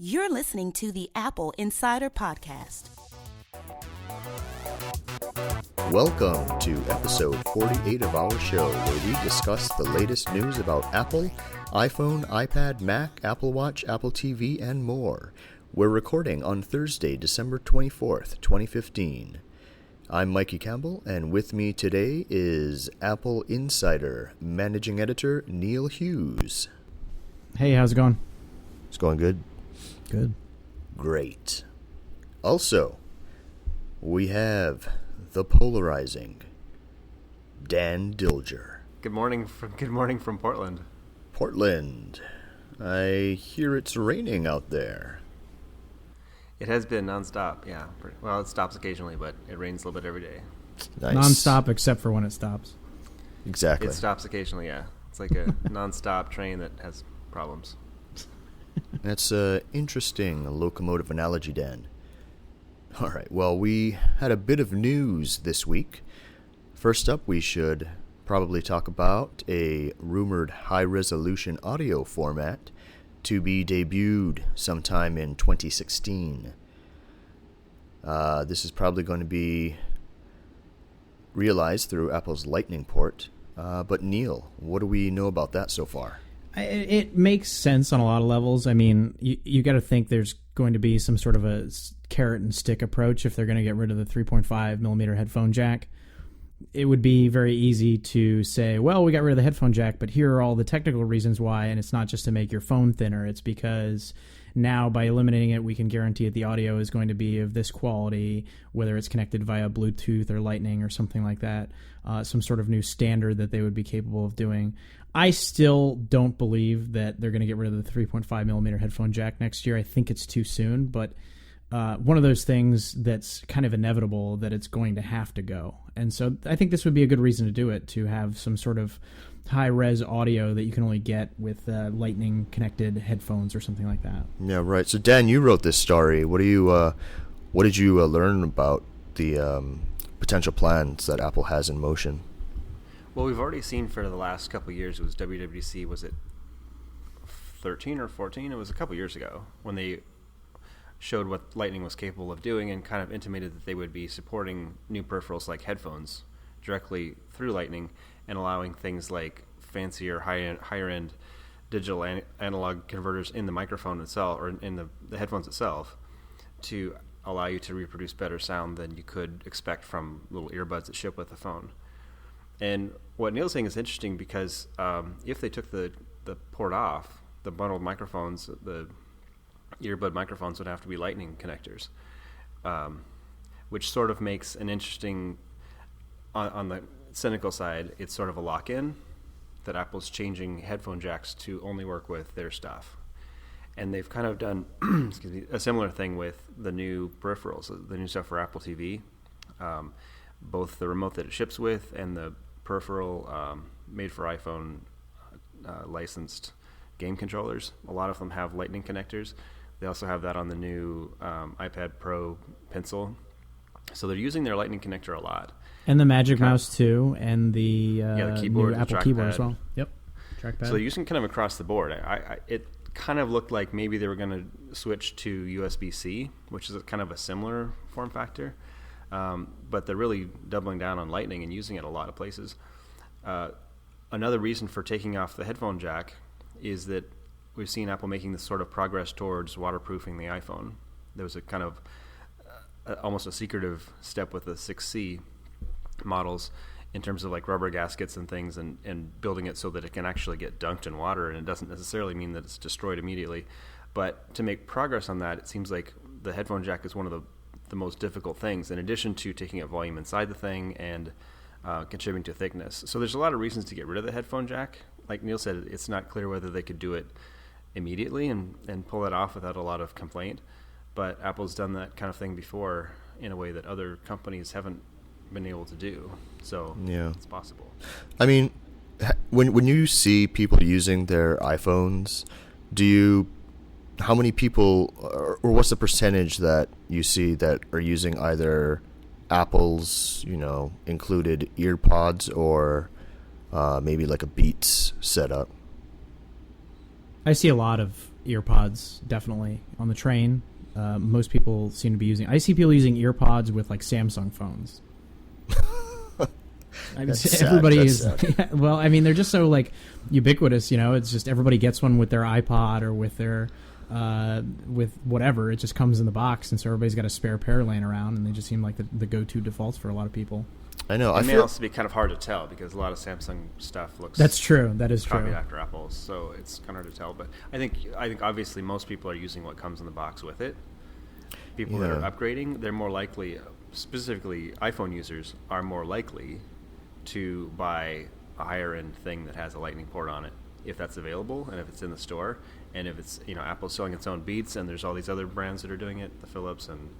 You're listening to the Apple Insider Podcast. Welcome to episode 48 of our show, where we discuss the latest news about Apple, iPhone, iPad, Mac, Apple Watch, Apple TV, and more. We're recording on Thursday, December 24th, 2015. I'm Mikey Campbell, and with me today is Apple Insider Managing Editor Neil Hughes. Hey, how's it going? It's going good. Good. Great. Also, we have the polarizing Dan Dilger. Good morning from Portland. Portland. I hear it's raining out there. It has been nonstop, yeah. Well, it stops occasionally, but it rains a little bit every day. Nice. Nonstop except for when it stops. Exactly. It stops occasionally, yeah. It's like a nonstop train that has problems. That's an interesting locomotive analogy, Dan. All right, well, we had a bit of news this week. First up, we should probably talk about a rumored high-resolution audio format to be debuted sometime in 2016. This is probably going to be realized through Apple's Lightning port. But Neil, what do we know about that so far? It makes sense on a lot of levels. I mean, you got to think there's going to be some sort of a carrot and stick approach if they're going to get rid of the 3.5 millimeter headphone jack. It would be very easy to say, well, we got rid of the headphone jack, but here are all the technical reasons why, and it's not just to make your phone thinner. It's because now by eliminating it, we can guarantee that the audio is going to be of this quality, whether it's connected via Bluetooth or Lightning or something like that, some sort of new standard that they would be capable of doing. I still don't believe that they're going to get rid of the 3.5 millimeter headphone jack next year. I think it's too soon, but one of those things that's kind of inevitable that it's going to have to go. And so I think this would be a good reason to do it, to have some sort of high-res audio that you can only get with Lightning-connected headphones or something like that. Yeah, right. So, Dan, you wrote this story. What did you learn about the potential plans that Apple has in motion? Well, we've already seen for the last couple of years, it was WWDC, was it 13 or 14? It was a couple years ago when they showed what Lightning was capable of doing and kind of intimated that they would be supporting new peripherals like headphones directly through Lightning and allowing things like fancier, higher-end digital analog converters in the microphone itself or in the headphones itself to allow you to reproduce better sound than you could expect from little earbuds that ship with the phone. And what Neil's saying is interesting because if they took the port off, the bundled microphones, the earbud microphones would have to be Lightning connectors, which sort of makes an interesting, on the cynical side, it's sort of a lock-in that Apple's changing headphone jacks to only work with their stuff. And they've kind of done a similar thing with the new peripherals, the new stuff for Apple TV, both the remote that it ships with and the peripheral made for iPhone licensed game controllers. A lot of them have Lightning connectors. They also have that on the new iPad Pro Pencil. So they're using their Lightning connector a lot. And the Magic Mouse, too, and the keyboard, new Apple keyboard as well. Yep, trackpad. So they're using kind of across the board. It kind of looked like maybe they were going to switch to USB-C, which is kind of a similar form factor. But they're really doubling down on Lightning and using it a lot of places. Another reason for taking off the headphone jack is that we've seen Apple making this sort of progress towards waterproofing the iPhone. There was a kind of almost a secretive step with the 6C models in terms of like rubber gaskets and things and building it so that it can actually get dunked in water, and it doesn't necessarily mean that it's destroyed immediately. But to make progress on that, it seems like the headphone jack is one of the most difficult things, in addition to taking up volume inside the thing and contributing to thickness. So there's a lot of reasons to get rid of the headphone jack. Like Neil said, it's not clear whether they could do it immediately and pull it off without a lot of complaint. But Apple's done that kind of thing before in a way that other companies haven't been able to do. So yeah, it's possible. I mean, when you see people using their iPhones, how many people, or what's the percentage that you see that are using either Apple's, included ear pods or maybe like a Beats setup? I see a lot of earpods, definitely. On the train, most people seem to be using... I see people using earpods with, like, Samsung phones. Everybody is... Yeah, well, I mean, they're just so, like, ubiquitous, you know? It's just everybody gets one with their iPod or with their... with whatever. It just comes in the box, and so everybody's got a spare pair laying around, and they just seem like the go-to defaults for a lot of people. I know. It may also be kind of hard to tell because a lot of Samsung stuff looks... That's true. That is copied true. after Apple's, so it's kind of hard to tell. But I think obviously most people are using what comes in the box with it. People that are upgrading, they're more likely, specifically iPhone users, are more likely to buy a higher-end thing that has a Lightning port on it, if that's available and if it's in the store. And if it's, you know, Apple's selling its own Beats, and there's all these other brands that are doing it, the Philips and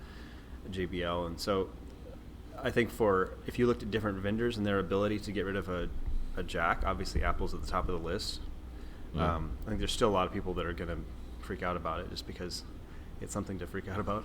JBL. And so I think if you looked at different vendors and their ability to get rid of a jack, obviously Apple's at the top of the list. I think there's still a lot of people that are going to freak out about it just because it's something to freak out about.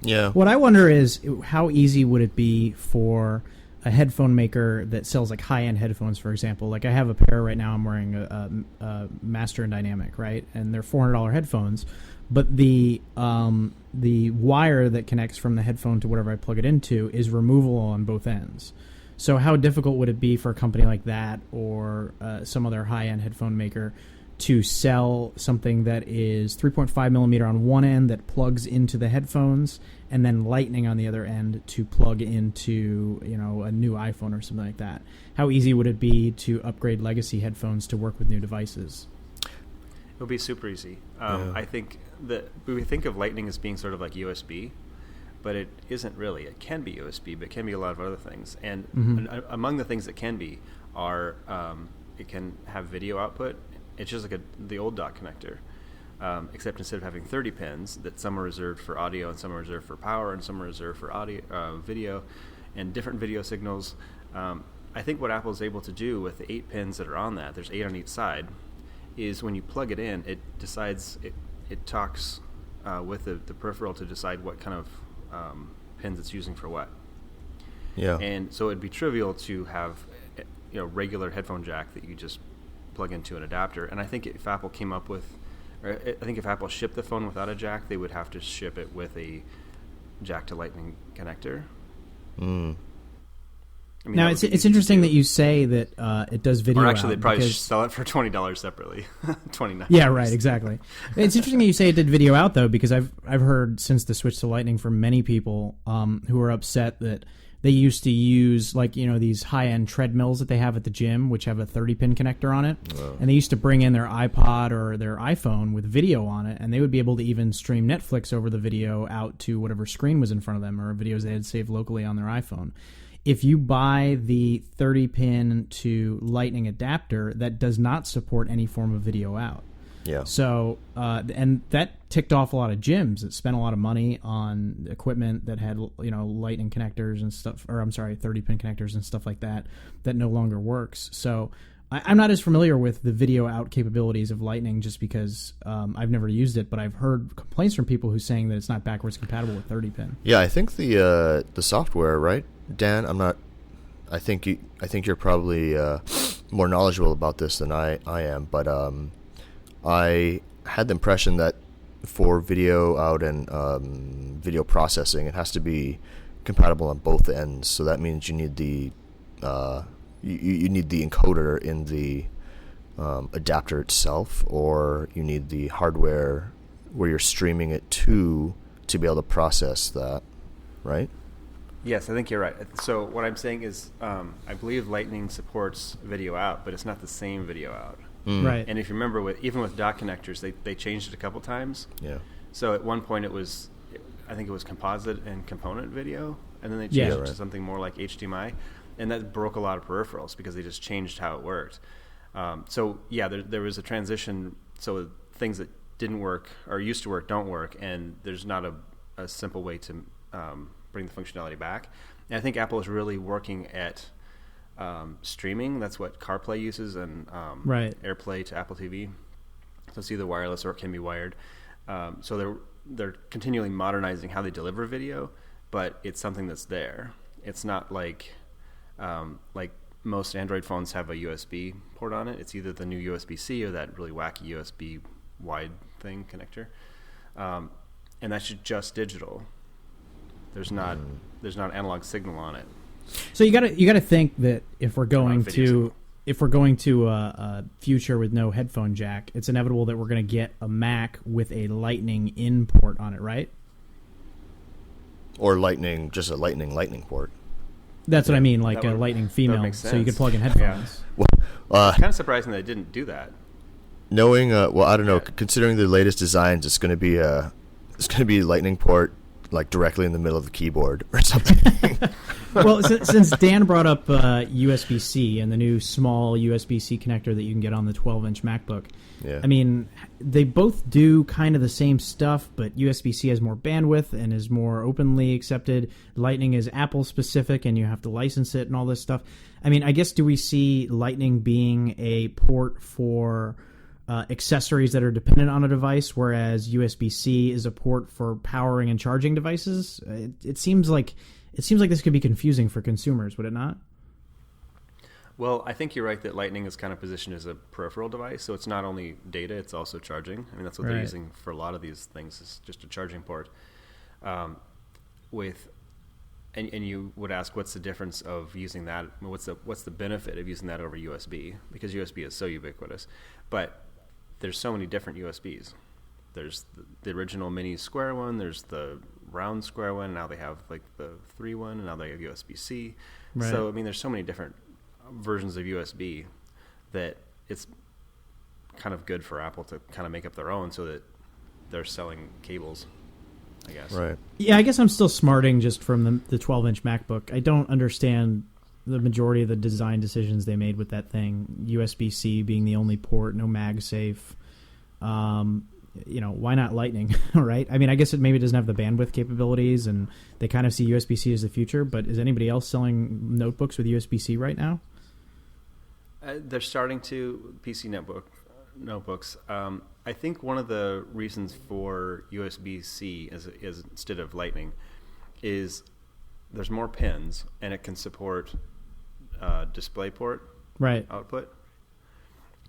Yeah. What I wonder is how easy would it be for a headphone maker that sells like high-end headphones, for example. Like I have a pair right now. I'm wearing a Master and Dynamic, right? And they're $400 headphones, but the wire that connects from the headphone to whatever I plug it into is removable on both ends. So how difficult would it be for a company like that or some other high-end headphone maker to sell something that is 3.5 millimeter on one end that plugs into the headphones, and then Lightning on the other end to plug into, you know, a new iPhone or something like that? How easy would it be to upgrade legacy headphones to work with new devices? It would be super easy. I think that we think of Lightning as being sort of like USB, but it isn't really. It can be USB, but it can be a lot of other things. And among the things it can be are it can have video output. It's just like the old dock connector, except instead of having 30 pins, that some are reserved for audio and some are reserved for power and some are reserved for audio, video, and different video signals. I think what Apple is able to do with the 8 pins that are on that, there's 8 on each side, is when you plug it in, it decides, it talks with the peripheral to decide what kind of pins it's using for what. Yeah. And so it'd be trivial to have, you know, regular headphone jack that you just plug into an adapter. And I think if Apple came up with, or I think if Apple shipped the phone without a jack, they would have to ship it with a jack to Lightning connector. I mean, now it's interesting that you say that it does video. Or actually, they'd probably sell it for $20 separately. $29. Yeah, right. Exactly. It's interesting that you say it did video out though, because I've heard since the switch to Lightning from many people who are upset that they used to use, like, you know, these high-end treadmills that they have at the gym, which have a 30-pin connector on it. Oh. And they used to bring in their iPod or their iPhone with video on it, and they would be able to even stream Netflix over the video out to whatever screen was in front of them or videos they had saved locally on their iPhone. If you buy the 30-pin to Lightning adapter, that does not support any form of video out. Yeah. So, and that ticked off a lot of gyms that spent a lot of money on equipment that had, you know, Lightning connectors and stuff, or 30-pin connectors and stuff like that no longer works. So I'm not as familiar with the video out capabilities of Lightning just because I've never used it, but I've heard complaints from people who's saying that it's not backwards compatible with 30-pin. Yeah, I think the software, right, Dan? I think you're probably more knowledgeable about this than I am, but I had the impression that for video out and video processing, it has to be compatible on both ends. So that means you need the you need the encoder in the adapter itself, or you need the hardware where you're streaming it to be able to process that, right? Yes, I think you're right. So what I'm saying is I believe Lightning supports video out, but it's not the same video out. Right. And if you remember, even with dock connectors, they changed it a couple times. Yeah. So at one point I think it was composite and component video, and then they changed it to something more like HDMI, and that broke a lot of peripherals because they just changed how it worked. So yeah, there was a transition. So things that didn't work or used to work don't work, and there's not a simple way to bring the functionality back. And I think Apple is really working at streaming. That's what CarPlay uses, and AirPlay to Apple TV. So it's either wireless or it can be wired. So they're continually modernizing how they deliver video, but it's something that's there. It's not like most Android phones have a USB port on it. It's either the new USB-C or that really wacky USB wide thing connector, and that's just digital. There's not analog signal on it. So you gotta think that if we're going to a future with no headphone jack, it's inevitable that we're going to get a Mac with a Lightning in port on it, right? Or just a Lightning port. That's what I mean, like a Lightning female, so you could plug in headphones. Yeah. It's kind of surprising they didn't do that. Knowing, I don't know. Considering the latest designs, it's going to be a Lightning port like directly in the middle of the keyboard or something. Well, since Dan brought up USB-C and the new small USB-C connector that you can get on the 12-inch MacBook, yeah. I mean, they both do kind of the same stuff, but USB-C has more bandwidth and is more openly accepted. Lightning is Apple-specific, and you have to license it and all this stuff. I mean, I guess do we see Lightning being a port for accessories that are dependent on a device, whereas USB-C is a port for powering and charging devices? It seems like this could be confusing for consumers, would it not? Well, I think you're right that Lightning is kind of positioned as a peripheral device, so it's not only data, it's also charging. I mean, that's what they're using for a lot of these things, is just a charging port. And you would ask, what's the difference of using that? I mean, what's the benefit of using that over USB? Because USB is so ubiquitous. But there's so many different USBs. There's the original mini square one, there's the round square one, now they have like the 3 one, and now they have USB-C. Right. So, I mean, there's so many different versions of USB that it's kind of good for Apple to kind of make up their own so that they're selling cables, I guess. Right. Yeah, I guess I'm still smarting just from the 12-inch MacBook. I don't understand the majority of the design decisions they made with that thing. USB-C being the only port, no MagSafe. Why not Lightning, right? I mean, I guess maybe it doesn't have the bandwidth capabilities, and they kind of see USB-C as the future, but is anybody else selling notebooks with USB-C right now? They're starting to, PC notebooks. I think one of the reasons for USB-C is instead of Lightning is there's more pins, and it can support DisplayPort output.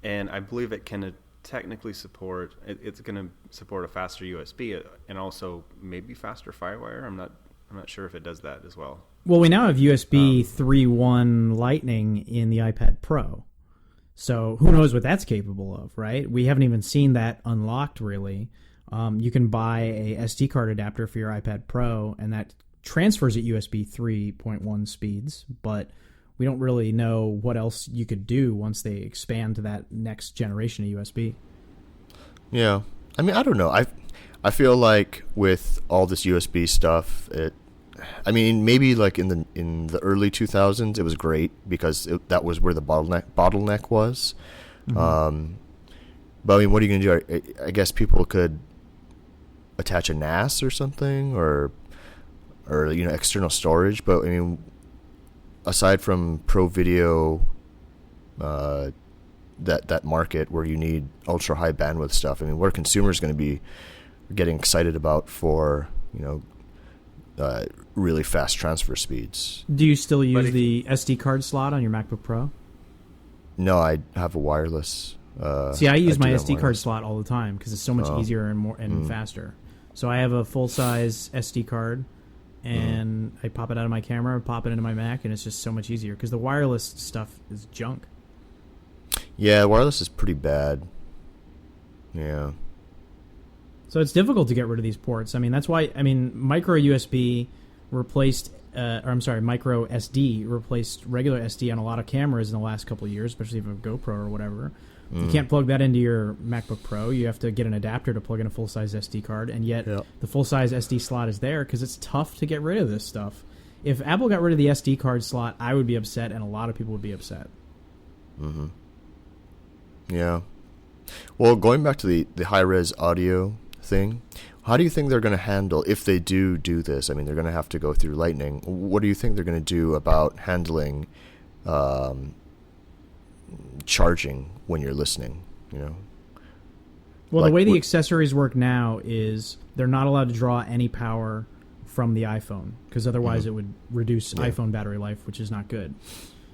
And I believe it can technically support, it's going to support a faster USB and also maybe faster FireWire. I'm not sure if it does that as well. Well, we now have USB 3.1 Lightning in the iPad Pro. So who knows what that's capable of, right? We haven't even seen that unlocked, really. You can buy a SD card adapter for your iPad Pro, and that transfers at USB 3.1 speeds, but we don't really know what else you could do once they expand to that next generation of USB. Yeah. I mean, I don't know. I feel like with all this USB stuff, maybe like in the early 2000s, it was great because that was where the bottleneck was. Mm-hmm. But I mean, what are you going to do? I guess people could attach a NAS or something, or external storage. But I mean, aside from pro video, that market where you need ultra high bandwidth stuff, I mean, what are consumers going to be getting excited about for really fast transfer speeds? Do you still use the SD card slot on your MacBook Pro? No, I have a wireless. See, I use my SD card slot all the time because it's so much easier and more faster. So I have a full size SD card, and I pop it out of my camera, pop it into my Mac, and it's just so much easier because the wireless stuff is junk. Yeah, wireless is pretty bad. Yeah. So it's difficult to get rid of these ports. I mean, that's why, micro USB replaced, micro SD replaced regular SD on a lot of cameras in the last couple of years, especially if you have a GoPro or whatever. You can't plug that into your MacBook Pro. You have to get an adapter to plug in a full-size SD card, and yet the full-size SD slot is there because it's tough to get rid of this stuff. If Apple got rid of the SD card slot, I would be upset, and a lot of people would be upset. Mm-hmm. Yeah. Well, going back to the high-res audio thing, how do you think they're going to handle, if they do this, I mean, they're going to have to go through Lightning. What do you think they're going to do about handling charging when you're listening, Well, like, the way the accessories work now is they're not allowed to draw any power from the iPhone because otherwise it would reduce iPhone battery life, which is not good.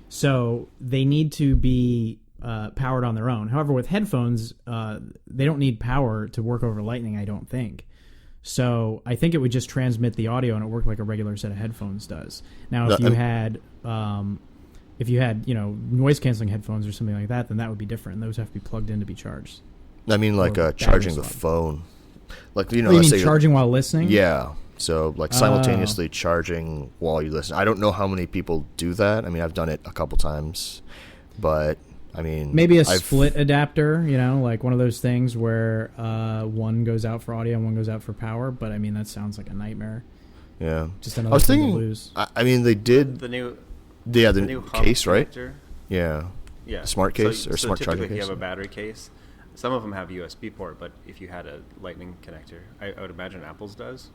So they need to be powered on their own. However, with headphones, they don't need power to work over Lightning, I don't think. So I think it would just transmit the audio and it worked like a regular set of headphones does. Now, if you had noise canceling headphones or something like that, then that would be different. Those have to be plugged in to be charged. I mean, like charging the phone, like you mean charging while listening? Yeah. So like simultaneously charging while you listen. I don't know how many people do that. I mean, I've done it a couple times, but I mean, maybe split adapter, like one of those things where one goes out for audio and one goes out for power. But I mean, that sounds like a nightmare. Yeah, just another thing to lose. I mean, they did the new case, right? Connector. Yeah, smart case or smart charging case. If you have a battery case, some of them have USB port, but if you had a Lightning connector, I would imagine Apple's does.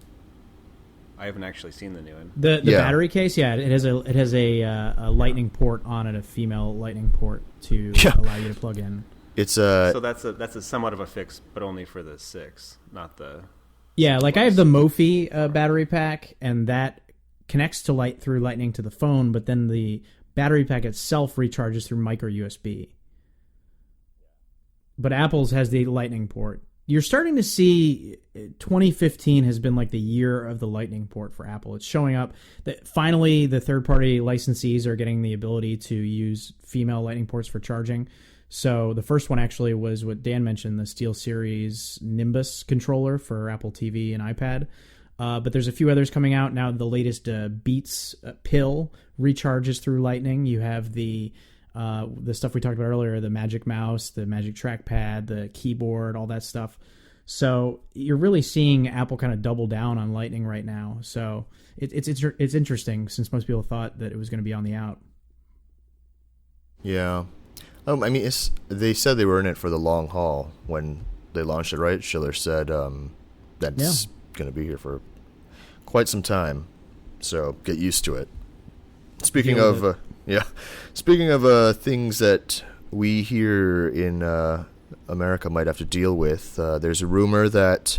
I haven't actually seen the new one. The battery case, it has a Lightning port on it, a female Lightning port to allow you to plug in. It's so that's a somewhat of a fix, but only for the 6, not the. Yeah, like I have the Mophie battery pack, and that connects to through Lightning to the phone, but then the battery pack itself recharges through micro USB. But Apple's has the Lightning port. You're starting to see 2015 has been like the year of the Lightning port for Apple. It's showing up that finally the third-party licensees are getting the ability to use female Lightning ports for charging. So the first one actually was what Dan mentioned, the SteelSeries Nimbus controller for Apple TV and iPad. But there's a few others coming out now. The latest Beats pill recharges through Lightning. You have the stuff we talked about earlier, the Magic Mouse, the Magic Trackpad, the keyboard, all that stuff. So you're really seeing Apple kind of double down on Lightning right now. So it's interesting since most people thought that it was going to be on the out. Yeah. I mean, they said they were in it for the long haul when they launched it, right? Schiller said that's going to be here for quite some time. So get used to it. Speaking of things that we here in America might have to deal with, there's a rumor that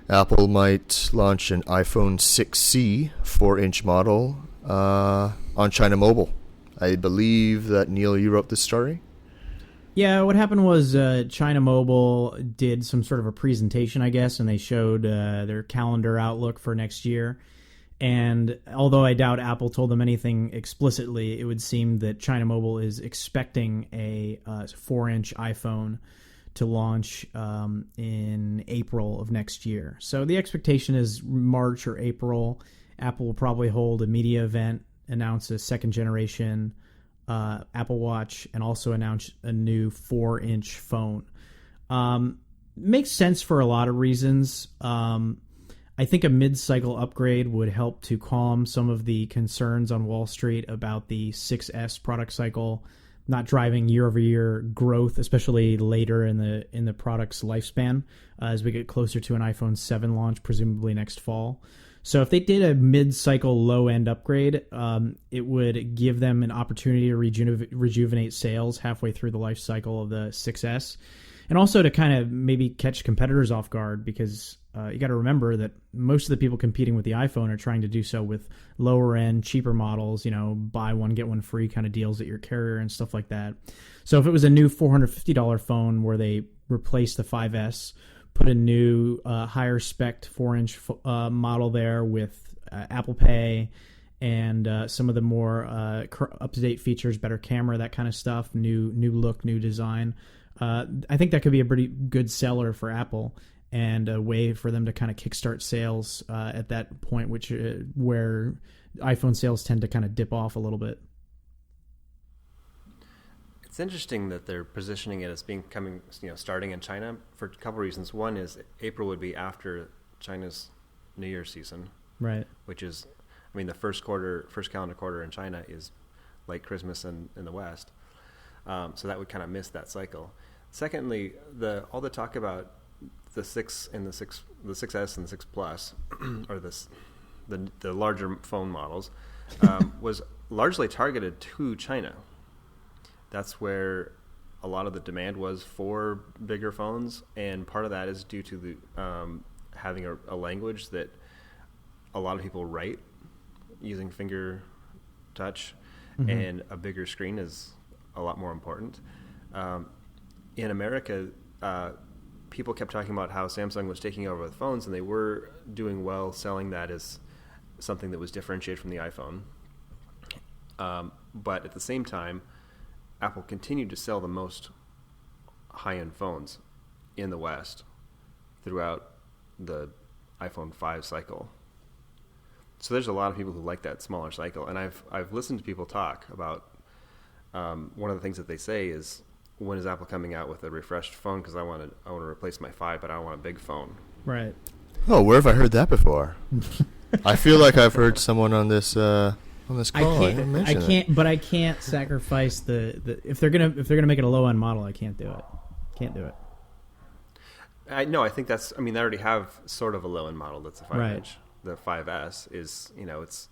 Apple might launch an iPhone 6C 4-inch model on China Mobile. I believe that, Neil, you wrote this story? Yeah, what happened was China Mobile did some sort of a presentation, I guess, and they showed their calendar outlook for next year. And although I doubt Apple told them anything explicitly, it would seem that China Mobile is expecting a 4-inch iPhone to launch in April of next year. So the expectation is March or April. Apple will probably hold a media event, announce a second-generation Apple Watch, and also announce a new 4-inch phone. Makes sense for a lot of reasons. I think a mid-cycle upgrade would help to calm some of the concerns on Wall Street about the 6S product cycle not driving year-over-year growth, especially later in the product's lifespan as we get closer to an iPhone 7 launch, presumably next fall. So if they did a mid-cycle low-end upgrade, it would give them an opportunity to rejuvenate sales halfway through the life cycle of the 6S. And also to kind of maybe catch competitors off guard, because you got to remember that most of the people competing with the iPhone are trying to do so with lower-end, cheaper models, buy one, get one free kind of deals at your carrier and stuff like that. So if it was a new $450 phone where they replaced the 5S, put a new higher spec 4-inch model there with Apple Pay and some of the more up-to-date features, better camera, that kind of stuff, new look, new design, I think that could be a pretty good seller for Apple and a way for them to kind of kickstart sales at that point, where iPhone sales tend to kind of dip off a little bit. It's interesting that they're positioning it as starting in China for a couple reasons. One is April would be after China's New Year season, right? Which is, the first calendar quarter in China is like Christmas in the West, so that would kind of miss that cycle. Secondly, all the talk about the 6 and the 6S and the 6 Plus, or the larger phone models, was largely targeted to China. That's where a lot of the demand was for bigger phones, and part of that is due to the having a language that a lot of people write using finger touch, and a bigger screen is a lot more important. In America, people kept talking about how Samsung was taking over with phones, and they were doing well selling that as something that was differentiated from the iPhone. But at the same time, Apple continued to sell the most high-end phones in the West throughout the iPhone 5 cycle. So there's a lot of people who like that smaller cycle, and I've listened to people talk about one of the things that they say is, when is Apple coming out with a refreshed phone? Because I want to replace my 5, but I don't want a big phone. Right. Oh, where have I heard that before? I feel like I've heard someone on this call. I can't sacrifice the if they're gonna make it a low end model. I can't do it. Can't do it. I think that's. I mean, they already have sort of a low end model that's a 5-inch. Right. The 5S is,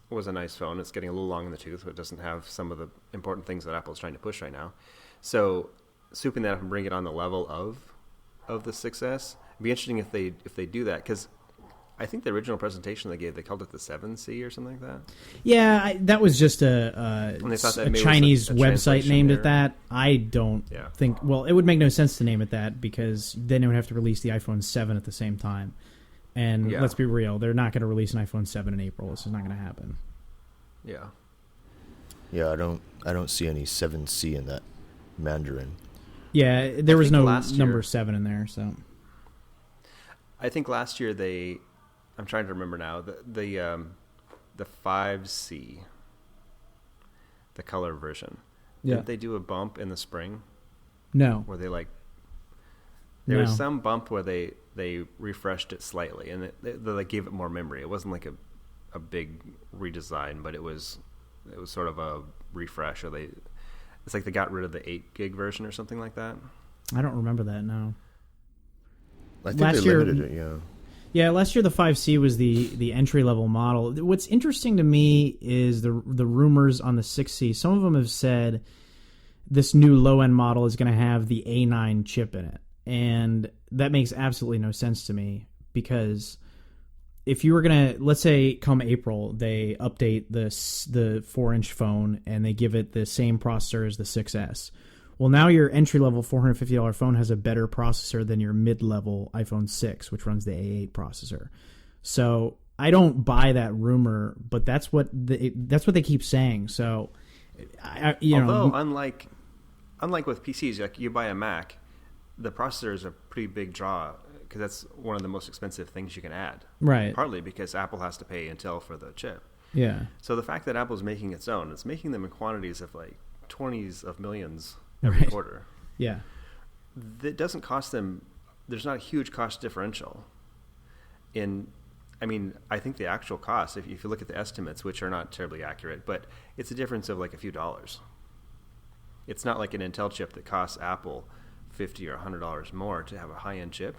was a nice phone. It's getting a little long in the tooth, but it doesn't have some of the important things that Apple's trying to push right now. So, souping that up and bring it on the level of the 6S. It'd be interesting if they do that, because I think the original presentation they gave, they called it the 7C or something like that. Yeah, that was just a Chinese website named it that. I don't think... Well, it would make no sense to name it that, because then it would have to release the iPhone 7 at the same time. And let's be real, they're not going to release an iPhone 7 in April. This is not going to happen. Yeah. Yeah, I don't see any 7C in that Mandarin. Yeah, there was no number 7 in there, so... I think last year I'm trying to remember now, the 5C, the color version. Yeah. Didn't they do a bump in the spring? No. Where they there was some bump where they refreshed it slightly, and they gave it more memory. It wasn't like a big redesign, but it was sort of a refresh. It's like they got rid of the 8 gig version or something like that. I don't remember that, no. I think they limited it, yeah. Yeah, last year the 5C was the entry-level model. What's interesting to me is the rumors on the 6C. Some of them have said this new low-end model is going to have the A9 chip in it. And that makes absolutely no sense to me, because if you were going to, let's say come April, they update the 4-inch phone and they give it the same processor as the 6S. Well, now your entry-level $450 phone has a better processor than your mid-level iPhone 6, which runs the A8 processor. So I don't buy that rumor, but that's what they keep saying. So, unlike with PCs, like you buy a Mac, the processor is a pretty big draw, because that's one of the most expensive things you can add. Right. Partly because Apple has to pay Intel for the chip. Yeah. So the fact that Apple's making its own, it's making them in quantities of like 20s of millions every quarter. Yeah. That doesn't cost them. There's not a huge cost differential. I think the actual cost, if you look at the estimates, which are not terribly accurate, but it's a difference of like a few dollars. It's not like an Intel chip that costs Apple $50 or $100 more to have a high-end chip.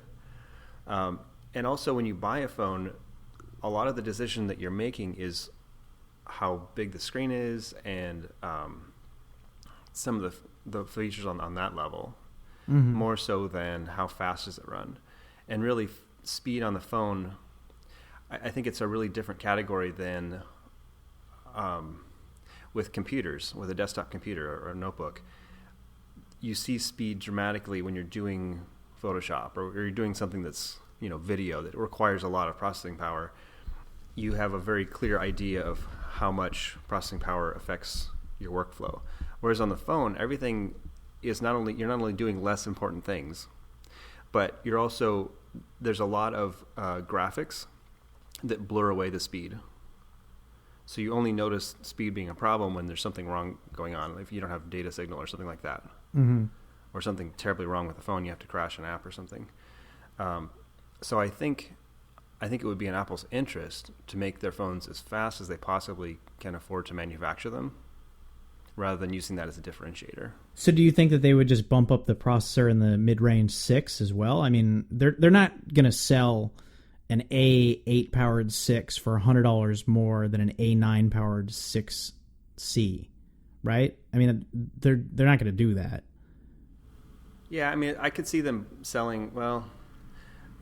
And also, when you buy a phone, a lot of the decision that you're making is how big the screen is, and some of the features on that level, more so than how fast does it run. And really, speed on the phone, I think it's a really different category than with computers, with a desktop computer or a notebook. You see speed dramatically when you're doing Photoshop, or you're doing something that's video that requires a lot of processing power. You have a very clear idea of how much processing power affects your workflow. Whereas on the phone, everything is you're not only doing less important things, but there's a lot of graphics that blur away the speed. So you only notice speed being a problem when there's something wrong going on, if you don't have data signal or something like that, or something terribly wrong with the phone, you have to crash an app or something. So I think it would be in Apple's interest to make their phones as fast as they possibly can afford to manufacture them, rather than using that as a differentiator. So do you think that they would just bump up the processor in the mid-range 6 as well? I mean, they're not going to sell an A8 powered 6 for $100 more than an A9 powered 6C, right? I mean, they're not going to do that. Yeah, I mean, I could see them selling, well,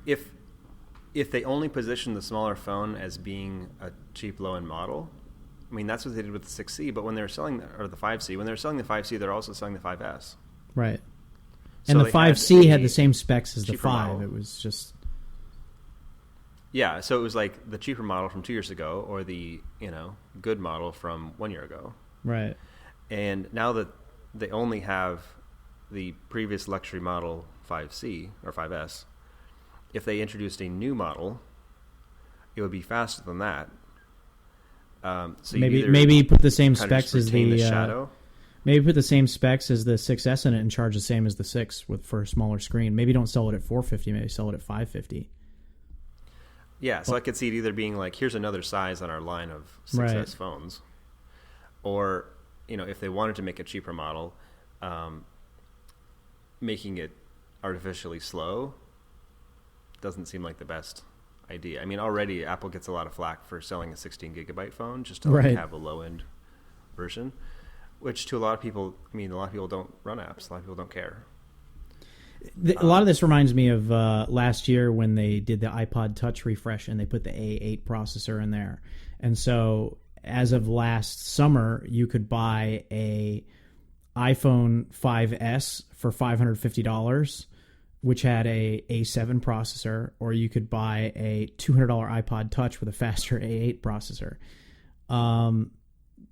if they only position the smaller phone as being a cheap low-end model, I mean, that's what they did with the 6C, but when they're selling, or the 5C, when they're selling the 5C, they're also selling the 5S. Right. And So the they had 5C had a the same specs as the cheaper 5. model. It was just... Yeah, so it was like the cheaper model from 2 years ago or the, good model from 1 year ago. Right. And now that they only have the previous luxury model 5C or 5S, if they introduced a new model, it would be faster than that. So maybe put the same kind of specs as retain the shadow. maybe put the same specs as the 6S in it and charge the same as the 6 for a smaller screen. Maybe don't sell it at $450. Maybe sell it at $550. Yeah, so I could see it either being like, here's another size on our line of 6S Right. phones, or if they wanted to make a cheaper model, making it artificially slow doesn't seem like the best idea. I mean, already Apple gets a lot of flack for selling a 16 gigabyte phone just to Right. have a low end version, which to a lot of people, a lot of people don't run apps. A lot of people don't care. A lot of this reminds me of last year when they did the iPod Touch refresh and they put the A8 processor in there. And so as of last summer, you could buy a iPhone 5S for $550, which had a A7 processor, or you could buy a $200 iPod Touch with a faster A8 processor.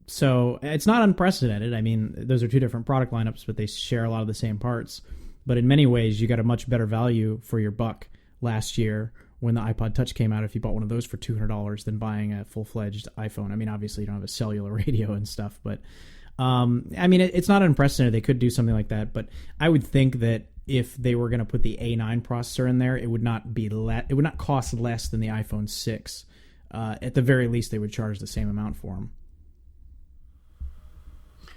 So it's not unprecedented. I mean, those are two different product lineups, but they share a lot of the same parts. But in many ways, you got a much better value for your buck last year when the iPod Touch came out if you bought one of those for $200 than buying a full-fledged iPhone. I mean, obviously you don't have a cellular radio and stuff, but it's not unprecedented. They could do something like that, but I would think that if they were going to put the A9 processor in there, it would not cost less than the iPhone 6. At the very least, they would charge the same amount for them.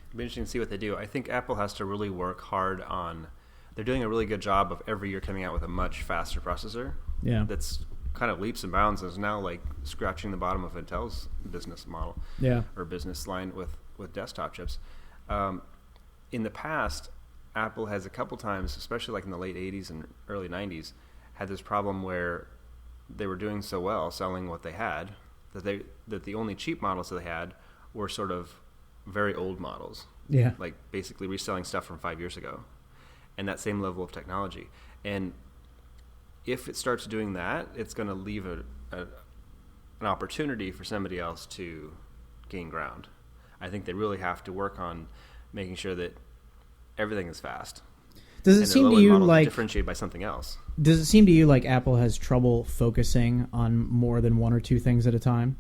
It'll be interesting to see what they do. I think Apple has to really work hard on... They're doing a really good job of every year coming out with a much faster processor. Yeah. That's kind of leaps and bounds and is now like scratching the bottom of Intel's business model. Yeah. Or business line with desktop chips. In the past, Apple has a couple times, especially like in the late 80s and early 90s, had this problem where they were doing so well selling what they had that the only cheap models that they had were sort of very old models. Yeah. Like basically reselling stuff from 5 years ago. And that same level of technology. And if it starts doing that, it's going to leave an opportunity for somebody else to gain ground. I think they really have to work on making sure that everything is fast. Does it seem to you like differentiated by something else? Does it seem to you like Apple has trouble focusing on more than one or two things at a time?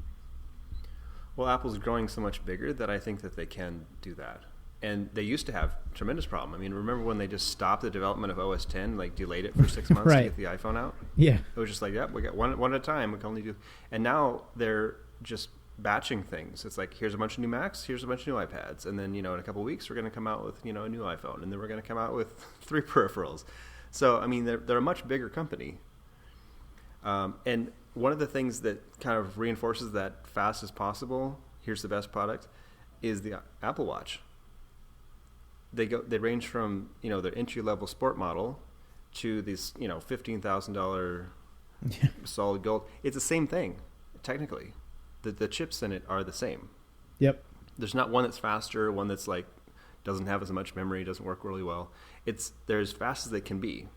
Well, Apple's growing so much bigger that I think that they can do that. And they used to have a tremendous problem. I mean, remember when they just stopped the development of OS X, like delayed it for 6 months Right. to get the iPhone out? Yeah. It was just like, we got one at a time. We can only do... And now they're just batching things. It's like, here's a bunch of new Macs, here's a bunch of new iPads. And then, in a couple of weeks, we're going to come out with, a new iPhone. And then we're going to come out with 3 peripherals. So, I mean, they're a much bigger company. And one of the things that kind of reinforces that fast as possible, here's the best product, is the Apple Watch. They range from their entry level sport model to these $15,000 solid gold. It's the same thing technically. The chips in it are the same. Yep. There's not one that's faster, one that's like doesn't have as much memory, doesn't work really well. They're as fast as they can be,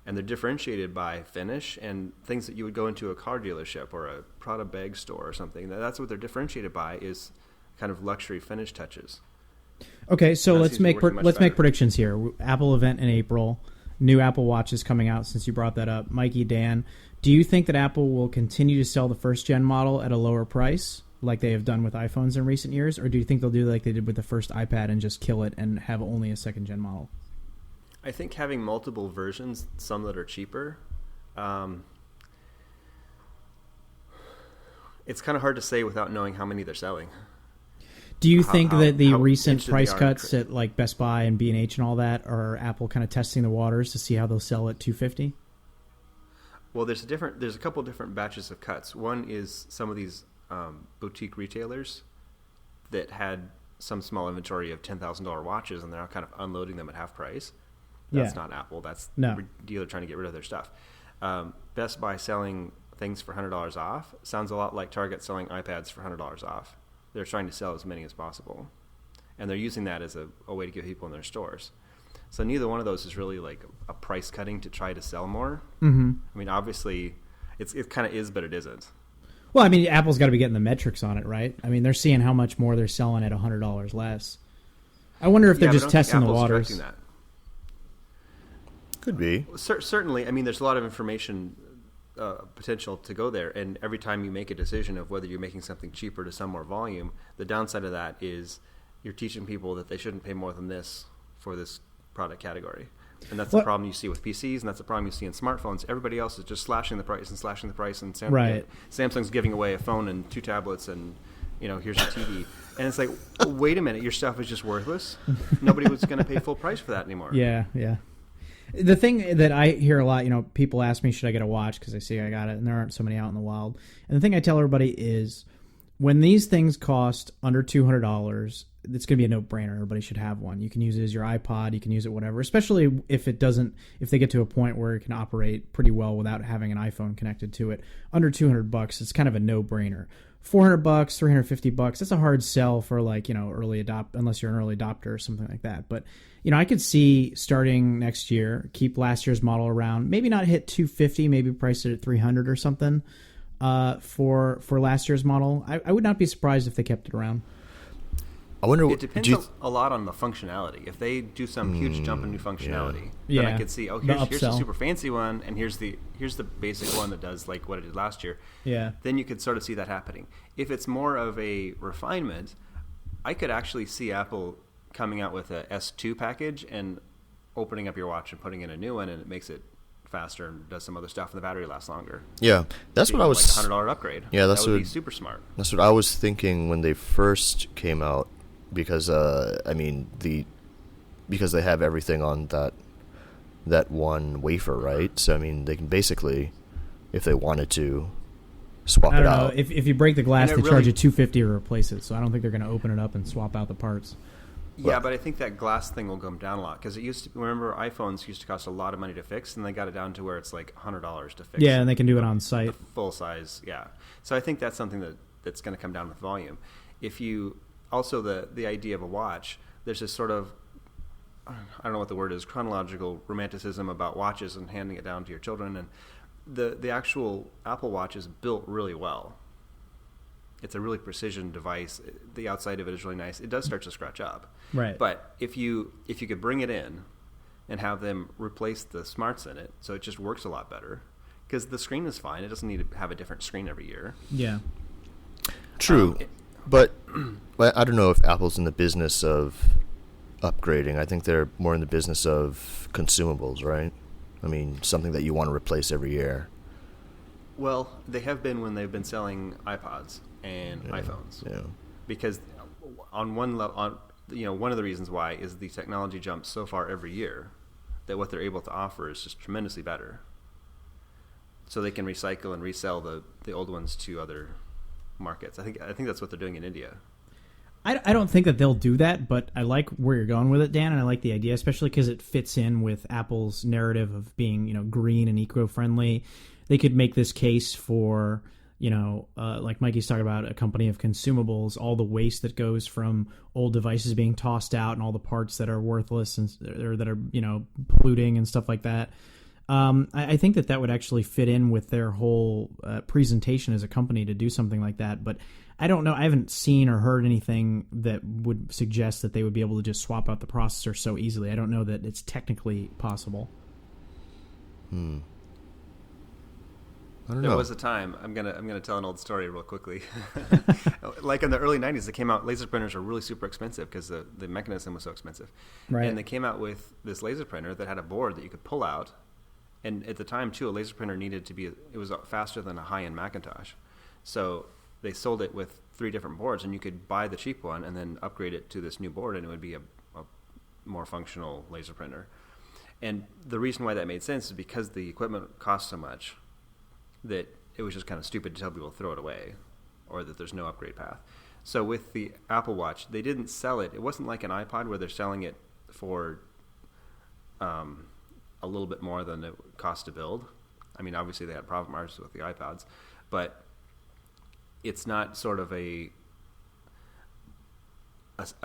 and they're differentiated by finish and things that you would go into a car dealership or a Prada bag store or something. That's what they're differentiated by, is kind of luxury finish touches. Okay, so let's make better. predictions here. Apple event in April. New Apple Watch is coming out, since you brought that up. Mikey, Dan, do you think that Apple will continue to sell the first-gen model at a lower price, like they have done with iPhones in recent years, or do you think they'll do like they did with the first iPad and just kill it and have only a second-gen model? I think having multiple versions, some that are cheaper, it's kind of hard to say without knowing how many they're selling. Do you think that the recent interested price they are cuts at like Best Buy and B&H and all that are Apple kind of testing the waters to see how they'll sell at $250? Well, there's a couple different batches of cuts. One is some of these boutique retailers that had some small inventory of $10,000 watches, and they're now kind of unloading them at half price. That's not Apple. That's the dealer trying to get rid of their stuff. Best Buy selling things for $100 off sounds a lot like Target selling iPads for $100 off. They're trying to sell as many as possible, and they're using that as a way to get people in their stores. So neither one of those is really like a price cutting to try to sell more. Mm-hmm. I mean, obviously, it kind of is, but it isn't. Well, I mean, Apple's got to be getting the metrics on it, right? I mean, they're seeing how much more they're selling at $100 less. I wonder if they're just testing the waters. That. Could be. Certainly. I mean, there's a lot of information potential to go there, and every time you make a decision of whether you're making something cheaper to sell more volume, the downside of that is you're teaching people that they shouldn't pay more than this for this product category. And that's the problem you see with PCs, and that's the problem you see in smartphones. Everybody else is just slashing the price, and Samsung's giving away a phone and 2 tablets, and here's your TV. And it's like, wait a minute, your stuff is just worthless. Nobody was going to pay full price for that anymore. Yeah. The thing that I hear a lot, people ask me, should I get a watch? Because I see I got it, and there aren't so many out in the wild. And the thing I tell everybody is, when these things cost under $200, it's going to be a no-brainer. Everybody should have one. You can use it as your iPod. You can use it whatever, especially if they get to a point where it can operate pretty well without having an iPhone connected to it. Under $200, it's kind of a no-brainer. $400, $350, that's a hard sell for unless you're an early adopter or something like that. But I could see starting next year, keep last year's model around, maybe not hit $250, maybe price it at $300 or something for last year's model. I would not be surprised if they kept it around. I wonder. It depends a lot on the functionality. If they do some huge jump in new functionality, then I could see, here's a super fancy one, and here's the basic one that does like what it did last year. Yeah. Then you could sort of see that happening. If it's more of a refinement, I could actually see Apple coming out with a S2 package and opening up your watch and putting in a new one, and it makes it faster and does some other stuff, and the battery lasts longer. Yeah, that's what I was. Like $100 upgrade. Yeah, that would be super smart. That's what I was thinking when they first came out. Because because they have everything on that one wafer, right? So they can basically, if they wanted to, swap it out. I don't know. If you break the glass, they charge you $250 to replace it. So I don't think they're going to open it up and swap out the parts. Yeah, but I think that glass thing will come down a lot because it used to. Remember, iPhones used to cost a lot of money to fix, and they got it down to where it's like $100 to fix. Yeah, and they can do it on site, full size. Yeah, so I think that's something that's going to come down with volume. If you also the idea of a watch, there's this sort of, I don't know what the word is, chronological romanticism about watches and handing it down to your children, and the actual Apple Watch is built really well. It's a really precision device. The outside of it is really nice. It does start to scratch up. Right. But if you could bring it in and have them replace the smarts in it, so it just works a lot better, because the screen is fine. It doesn't need to have a different screen every year. Yeah. True. But I don't know if Apple's in the business of upgrading. I think they're more in the business of consumables, right? Something that you want to replace every year. Well, they have been when they've been selling iPods and iPhones. Yeah. Because on one level, one of the reasons why is the technology jumps so far every year that what they're able to offer is just tremendously better. So they can recycle and resell the old ones to other markets. I think that's what they're doing in India. I don't think that they'll do that, but I like where you're going with it, Dan, and I like the idea, especially because it fits in with Apple's narrative of being, green and eco-friendly. They could make this case for, like Mikey's talking about, a company of consumables, all the waste that goes from old devices being tossed out and all the parts that are worthless and or that are, polluting and stuff like that. I think that would actually fit in with their whole presentation as a company to do something like that. But I don't know. I haven't seen or heard anything that would suggest that they would be able to just swap out the processor so easily. I don't know that it's technically possible. I don't know. There was a time, I'm gonna tell an old story real quickly. Like in the early 90s, they came out, laser printers are really super expensive because the mechanism was so expensive. Right. And they came out with this laser printer that had a board that you could pull out. And at the time, too, a laser printer needed to be, it was faster than a high-end Macintosh. So they sold it with 3 different boards, and you could buy the cheap one and then upgrade it to this new board, and it would be a more functional laser printer. And the reason why that made sense is because the equipment cost so much that it was just kind of stupid to tell people to throw it away or that there's no upgrade path. So with the Apple Watch, they didn't sell it. It wasn't like an iPod where they're selling it for a little bit more than it cost to build. Obviously they had profit margins with the iPods, but it's not sort of a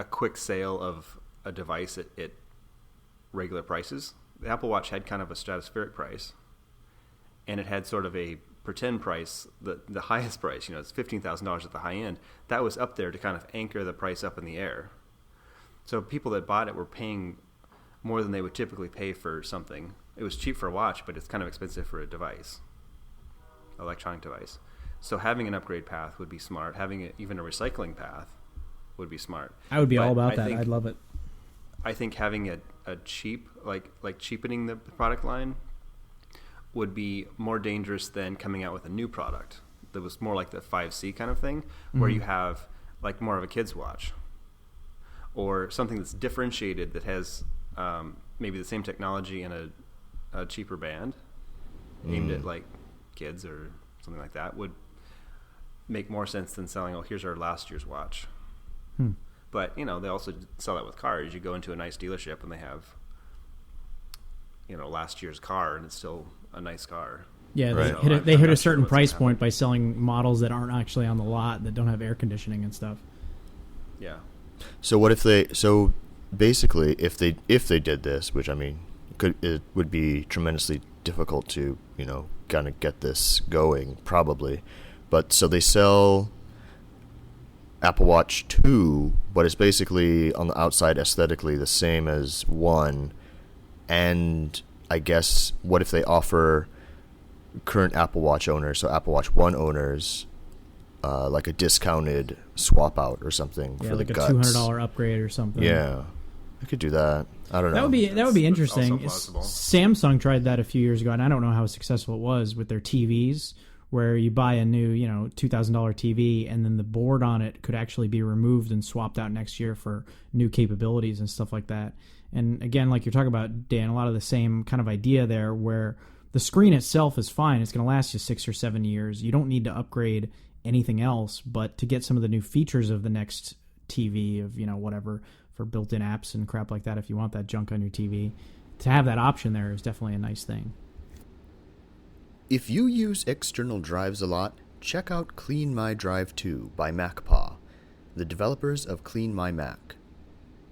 quick sale of a device at regular prices. The Apple Watch had kind of a stratospheric price, and it had sort of a pretend price, the highest price. It's $15,000 at the high end. That was up there to kind of anchor the price up in the air. So people that bought it were paying more than they would typically pay for something. It was cheap for a watch, but it's kind of expensive for a device, electronic device. So having an upgrade path would be smart. Having even a recycling path would be smart. I would be all about that. I'd love it. I think having a cheap, like cheapening the product line would be more dangerous than coming out with a new product that was more like the 5C kind of thing, where you have like more of a kid's watch or something that's differentiated that has maybe the same technology and a cheaper band aimed at like kids or something like that would make more sense than selling, here's our last year's watch. But, they also sell that with cars. You go into a nice dealership and they have, last year's car and it's still a nice car. Yeah, right. They hit a certain price point by selling models that aren't actually on the lot, that don't have air conditioning and stuff. Yeah. So basically, if they did this, which it would be tremendously difficult to, kind of get this going, probably. But so they sell Apple Watch 2, but it's basically on the outside aesthetically the same as 1. And I guess what if they offer current Apple Watch owners, so Apple Watch 1 owners, like a discounted swap out or something for the guts. Like a $200 upgrade or something. Yeah, I could do that. I don't know. That would be interesting. Also Samsung tried that a few years ago, and I don't know how successful it was with their TVs, where you buy a new, $2,000 TV, and then the board on it could actually be removed and swapped out next year for new capabilities and stuff like that. And again, like you're talking about, Dan, a lot of the same kind of idea there, where the screen itself is fine. It's going to last you 6 or 7 years. You don't need to upgrade anything else, but to get some of the new features of the next TV of, whatever, for built-in apps and crap like that, if you want that junk on your TV, to have that option there is definitely a nice thing. If you use external drives a lot, check out Clean My Drive 2 by MacPaw, the developers of Clean My Mac.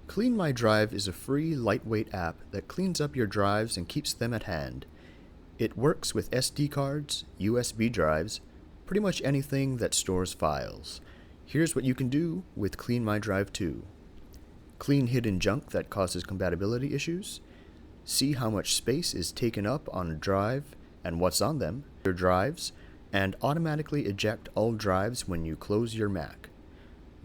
Clean My Drive is a free, lightweight app that cleans up your drives and keeps them at hand. It works with SD cards, USB drives, pretty much anything that stores files. Here's what you can do with Clean My Drive 2. Clean hidden junk that causes compatibility issues. See how much space is taken up on a drive and what's on them, your drives, and automatically eject all drives when you close your Mac.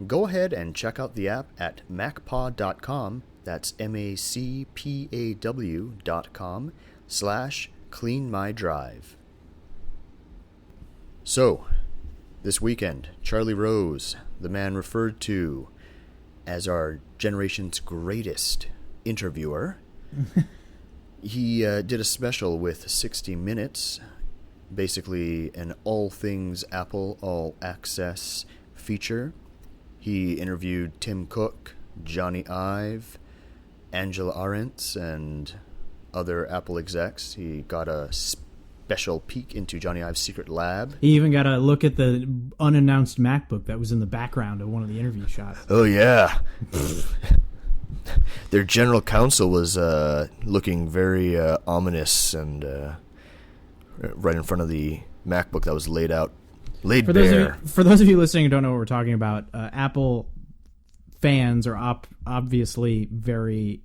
Go ahead and check out the app at macpaw.com, that's macpaw.com/cleanmydrive. So, this weekend, Charlie Rose, the man referred to as our generation's greatest interviewer, he did a special with 60 Minutes, basically an all things Apple, all access feature. He interviewed Tim Cook, Johnny Ive, Angela Arendt, and other Apple execs. He got a special peek into Johnny Ive's secret lab. He even got a look at the unannounced MacBook that was in the background of one of the interview shots. Oh, yeah. Their general counsel was looking very ominous and right in front of the MacBook that was laid bare. For those of you listening who don't know what we're talking about, Apple fans are obviously very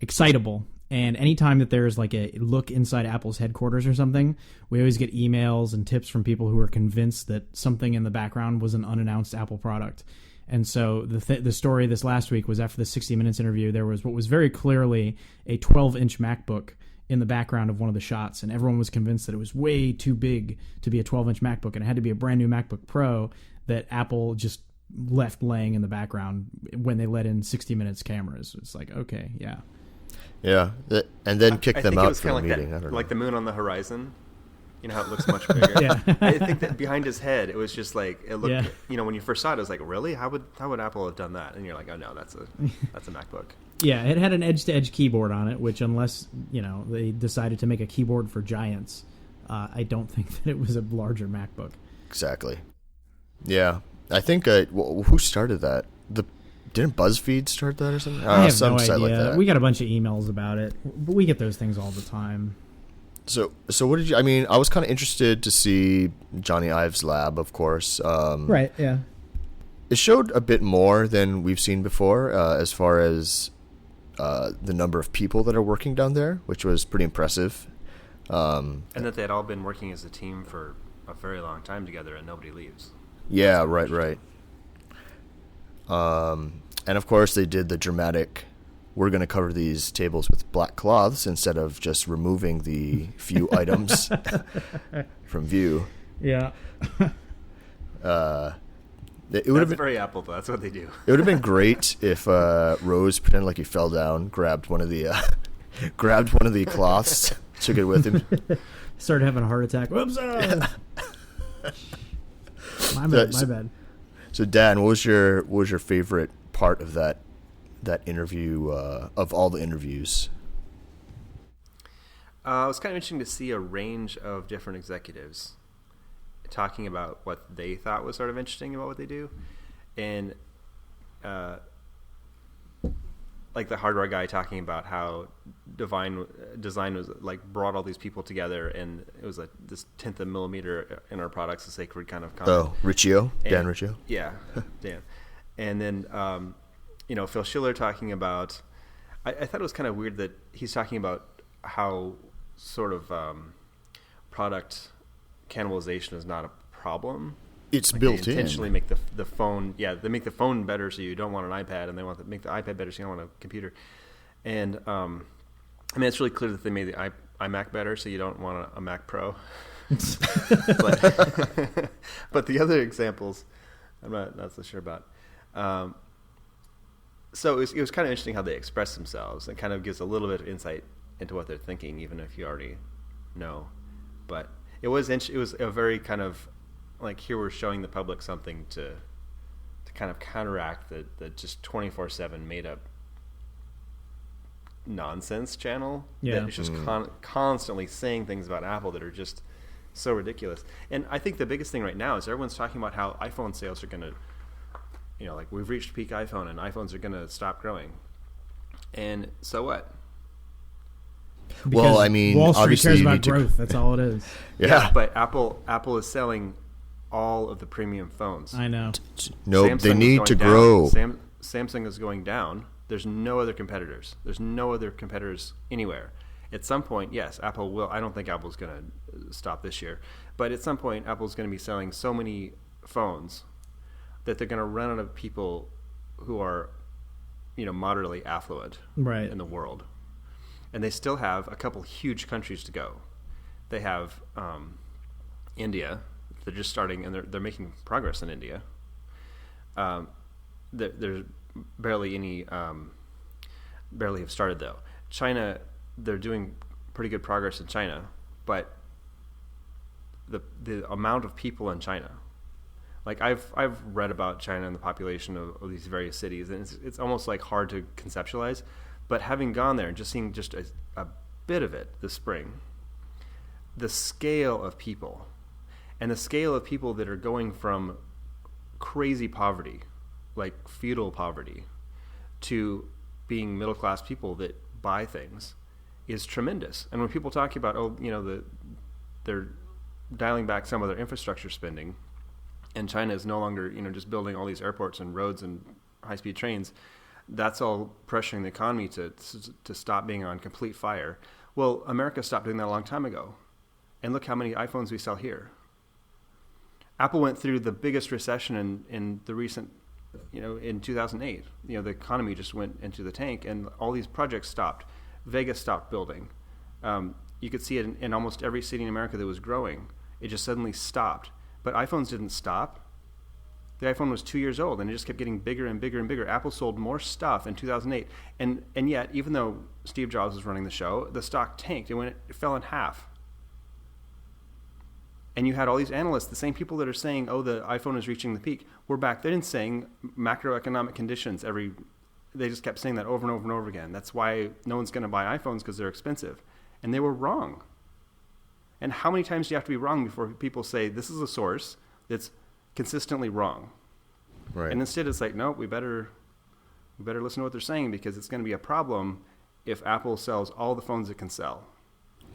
excitable. And anytime that there's like a look inside Apple's headquarters or something, we always get emails and tips from people who are convinced that something in the background was an unannounced Apple product. And so the story this last week was after the 60 Minutes interview, there was what was very clearly a 12-inch MacBook in the background of one of the shots, and everyone was convinced that it was way too big to be a 12-inch MacBook, and it had to be a brand new MacBook Pro that Apple just left laying in the background when they let in 60 Minutes cameras. It's like, okay, yeah. Yeah, and then kick them out for the like meeting. That, I don't know. like the moon on the horizon. You know how it looks much bigger. Yeah. I think that behind his head, it was just like it looked. Yeah. When you first saw it, it was like, really? How would Apple have done that? And you're like, oh no, that's a MacBook. Yeah, it had an edge-to-edge keyboard on it, which unless they decided to make a keyboard for giants, I don't think that it was a larger MacBook. Exactly. Yeah, I think who started that? Didn't BuzzFeed start that or something? I have some no site idea. like that. We got a bunch of emails about it, but we get those things all the time. So what did you? I mean, I was kind of interested to see Johnny Ive's lab, of course. Right. Yeah. It showed a bit more than we've seen before, as far as the number of people that are working down there, which was pretty impressive. And that they had all been working as a team for a very long time together, and nobody leaves. Yeah, right. And of course, they did the dramatic, we're going to cover these tables with black cloths instead of just removing the few items from view. Yeah. It would have been very Apple, though. That's what they do. It would have been great if Rose pretended like he fell down, grabbed one of the cloths, took it with him. Started having a heart attack. Whoops! My bad. So Dan, what was your favorite part of that interview, of all the interviews? It was kind of interesting to see a range of different executives talking about what they thought was sort of interesting about what they do, and like the hardware guy talking about how design was like brought all these people together, and it was like this 10th of a millimeter in our products, a sacred kind of concept. Oh, Riccio, Dan Riccio. Yeah, Dan. And then Phil Schiller talking about. I thought it was kind of weird that he's talking about how sort of product cannibalization is not a problem. It's like built they in. Intentionally make the phone. Yeah, they make the phone better, so you don't want an iPad, and they want to make the iPad better, so you don't want a computer. And I mean, it's really clear that they made the iMac better, so you don't want a Mac Pro. but the other examples, I'm not so sure about. So it was kind of interesting how they express themselves. It kind of gives a little bit of insight into what they're thinking, even if you already know. But it was a very kind of like, here we're showing the public something to kind of counteract the just 24/7 made up nonsense channel that is just constantly saying things about Apple that are just so ridiculous. And I think the biggest thing right now is everyone's talking about how iPhone sales are going to, like we've reached peak iPhone and iPhones are going to stop growing. And so what? Because well, I mean, Wall Street obviously cares you about need to growth. That's all it is. Yeah, but Apple is selling all of the premium phones. I know. No, Samsung they is need going to down. grow. Samsung is going down. There's no other competitors. There's no other competitors anywhere. At some point, yes, Apple will. I don't think Apple's going to stop this year. But at some point, Apple's going to be selling so many phones that they're going to run out of people who are, moderately affluent Right. in the world. And they still have a couple huge countries to go. They have India. They're just starting, and they're making progress in India. There's barely any, barely have started though. China, they're doing pretty good progress in China, but the amount of people in China, like I've read about China and the population of these various cities, and it's almost like hard to conceptualize. But having gone there and just seeing just a bit of it this spring, the scale of people, and the scale of people that are going from crazy poverty, like feudal poverty, to being middle-class people that buy things is tremendous. And when people talk about, they're dialing back some of their infrastructure spending, and China is no longer, just building all these airports and roads and high-speed trains, that's all pressuring the economy to stop being on complete fire. Well, America stopped doing that a long time ago. And look how many iPhones we sell here. Apple went through the biggest recession in the recent, in 2008. The economy just went into the tank, and all these projects stopped. Vegas stopped building. You could see it in almost every city in America that was growing. It just suddenly stopped. But iPhones didn't stop. The iPhone was 2 years old, and it just kept getting bigger and bigger and bigger. Apple sold more stuff in 2008. And yet, even though Steve Jobs was running the show, the stock tanked. It fell in half. And you had all these analysts, the same people that are saying, the iPhone is reaching the peak, were back then saying macroeconomic conditions. They just kept saying that over and over and over again. That's why no one's going to buy iPhones, because they're expensive. And they were wrong. And how many times do you have to be wrong before people say, this is a source that's consistently wrong? Right. And instead it's like, no, we better we better listen to what they're saying because it's going to be a problem if Apple sells all the phones it can sell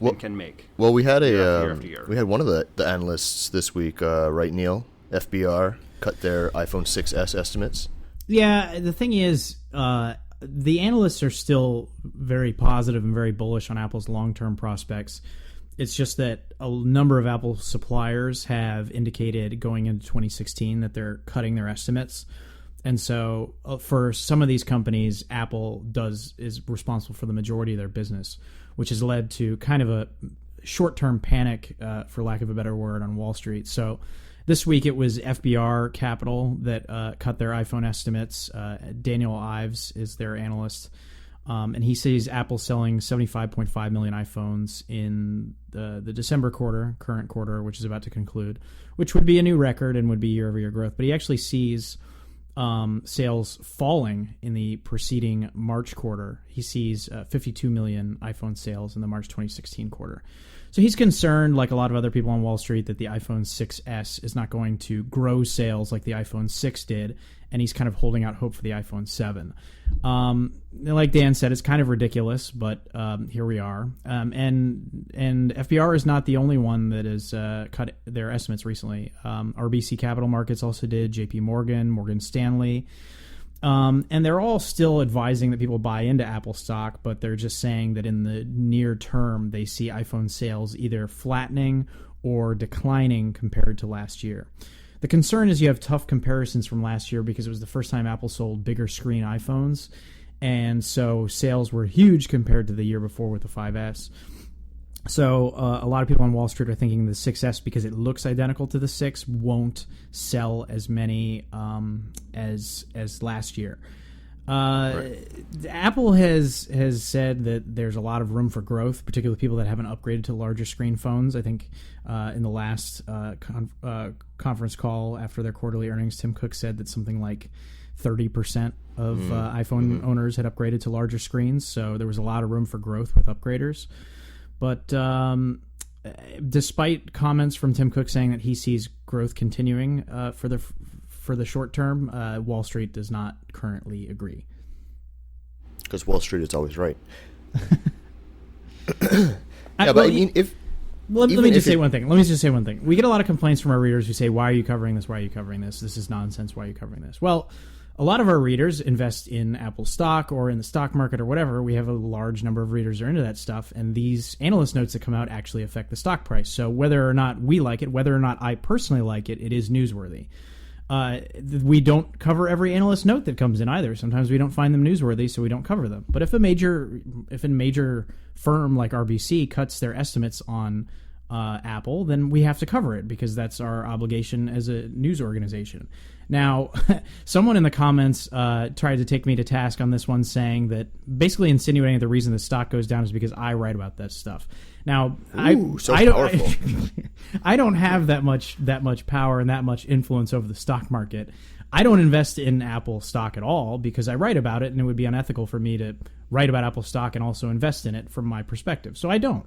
and can make. Well, we had year after year. We had one of the analysts this week, right, Neil? FBR cut their iPhone 6s estimates. Yeah, the thing is, the analysts are still very positive and very bullish on Apple's long-term prospects. It's just that a number of Apple suppliers have indicated going into 2016 that they're cutting their estimates. And so for some of these companies, Apple is responsible for the majority of their business, which has led to kind of a short-term panic, for lack of a better word, on Wall Street. So this week it was FBR Capital that cut their iPhone estimates. Daniel Ives is their analyst. And he sees Apple selling 75.5 million iPhones in the December quarter, current quarter, which is about to conclude, which would be a new record and would be year-over-year growth. But he actually sees sales falling in the preceding March quarter. He sees 52 million iPhone sales in the March 2016 quarter. So he's concerned, like a lot of other people on Wall Street, that the iPhone 6s is not going to grow sales like the iPhone 6 did, and he's kind of holding out hope for the iPhone 7. Like Dan said, it's kind of ridiculous, but here we are. And FBR is not the only one that has cut their estimates recently. RBC Capital Markets also did, JP Morgan, Morgan Stanley. And they're all still advising that people buy into Apple stock, but they're just saying that in the near term, they see iPhone sales either flattening or declining compared to last year. The concern is you have tough comparisons from last year because it was the first time Apple sold bigger screen iPhones, and so sales were huge compared to the year before with the 5S. So a lot of people on Wall Street are thinking the 6S, because it looks identical to the 6, won't sell as many as last year. Right. Apple has said that there's a lot of room for growth, particularly people that haven't upgraded to larger screen phones. I think in the last conference call after their quarterly earnings, Tim Cook said that something like 30% of iPhone owners had upgraded to larger screens. So there was a lot of room for growth with upgraders. But despite comments from Tim Cook saying that he sees growth continuing for the short term, Wall Street does not currently agree. Because Wall Street is always right. Let me just say one thing. We get a lot of complaints from our readers who say, "Why are you covering this? Why are you covering this? This is nonsense. Why are you covering this?" Well, a lot of our readers invest in Apple stock or in the stock market or whatever. We have a large number of readers who are into that stuff, and these analyst notes that come out actually affect the stock price. So whether or not we like it, whether or not I personally like it, it is newsworthy. We don't cover every analyst note that comes in either. Sometimes we don't find them newsworthy, so we don't cover them. But if a major firm like RBC cuts their estimates on Apple, then we have to cover it because that's our obligation as a news organization. Now, someone in the comments tried to take me to task on this one, saying that basically insinuating the reason the stock goes down is because I write about that stuff. Now, I don't have that much power and that much influence over the stock market. I don't invest in Apple stock at all because I write about it, and it would be unethical for me to write about Apple stock and also invest in it from my perspective. So I don't.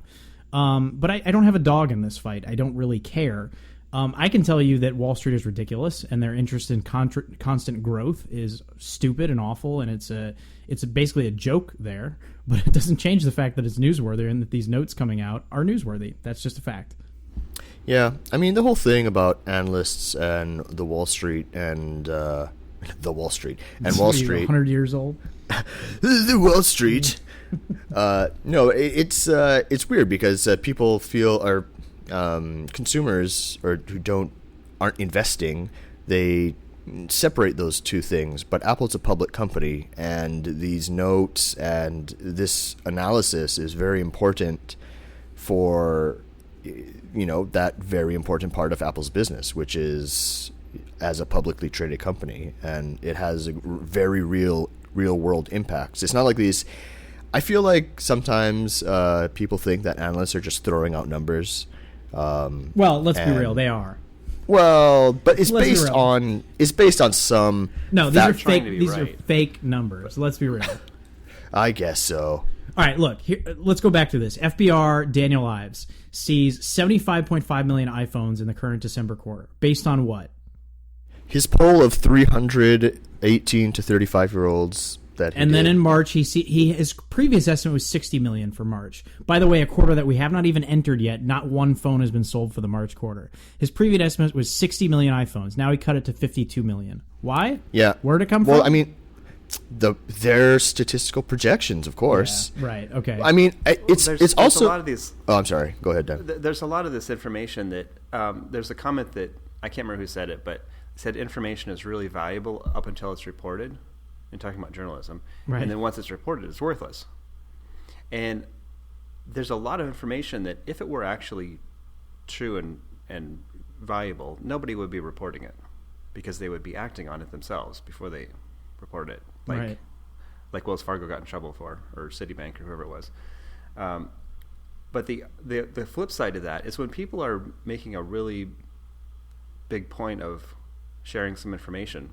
But I don't have a dog in this fight. I don't really care. I can tell you that Wall Street is ridiculous, and their interest in constant growth is stupid and awful, and it's basically a joke there. But it doesn't change the fact that it's newsworthy and that these notes coming out are newsworthy. That's just a fact. Yeah, I mean, the whole thing about analysts and the Wall Street and Wall Street 100 years old. The Wall Street. No, it's weird because people feel are consumers or who aren't investing, they separate those two things. But Apple's a public company, and these notes and this analysis is very important for that very important part of Apple's business, which is as a publicly traded company, and it has a very real world impacts. It's not like these. I feel like sometimes people think that analysts are just throwing out numbers. Well, let's be real, they are. Well, but it's based on some. No, these are fake. These are fake numbers. Let's be real. I guess so. All right, look. Here, let's go back to this. FBR Daniel Ives sees 75.5 million iPhones in the current December quarter. Based on what? His poll of 300 18 to 35-year-olds that he and then did. in March, his previous estimate was 60 million for March. By the way, a quarter that we have not even entered yet. Not one phone has been sold for the March quarter. His previous estimate was 60 million iPhones. Now he cut it to 52 million. Why? Yeah. Where'd it come from? Well, I mean, their statistical projections, of course. Yeah, right. Okay. I mean, it's also a lot of these. Oh, I'm sorry. Go ahead, Dan. There's a lot of this information that there's a comment that I can't remember who said it, but said information is really valuable up until it's reported. And talking about journalism, right. And then once it's reported, it's worthless. And there's a lot of information that, if it were actually true and valuable, nobody would be reporting it because they would be acting on it themselves before they report it. Like Wells Fargo got in trouble for, or Citibank, or whoever it was. But the flip side of that is when people are making a really big point of sharing some information,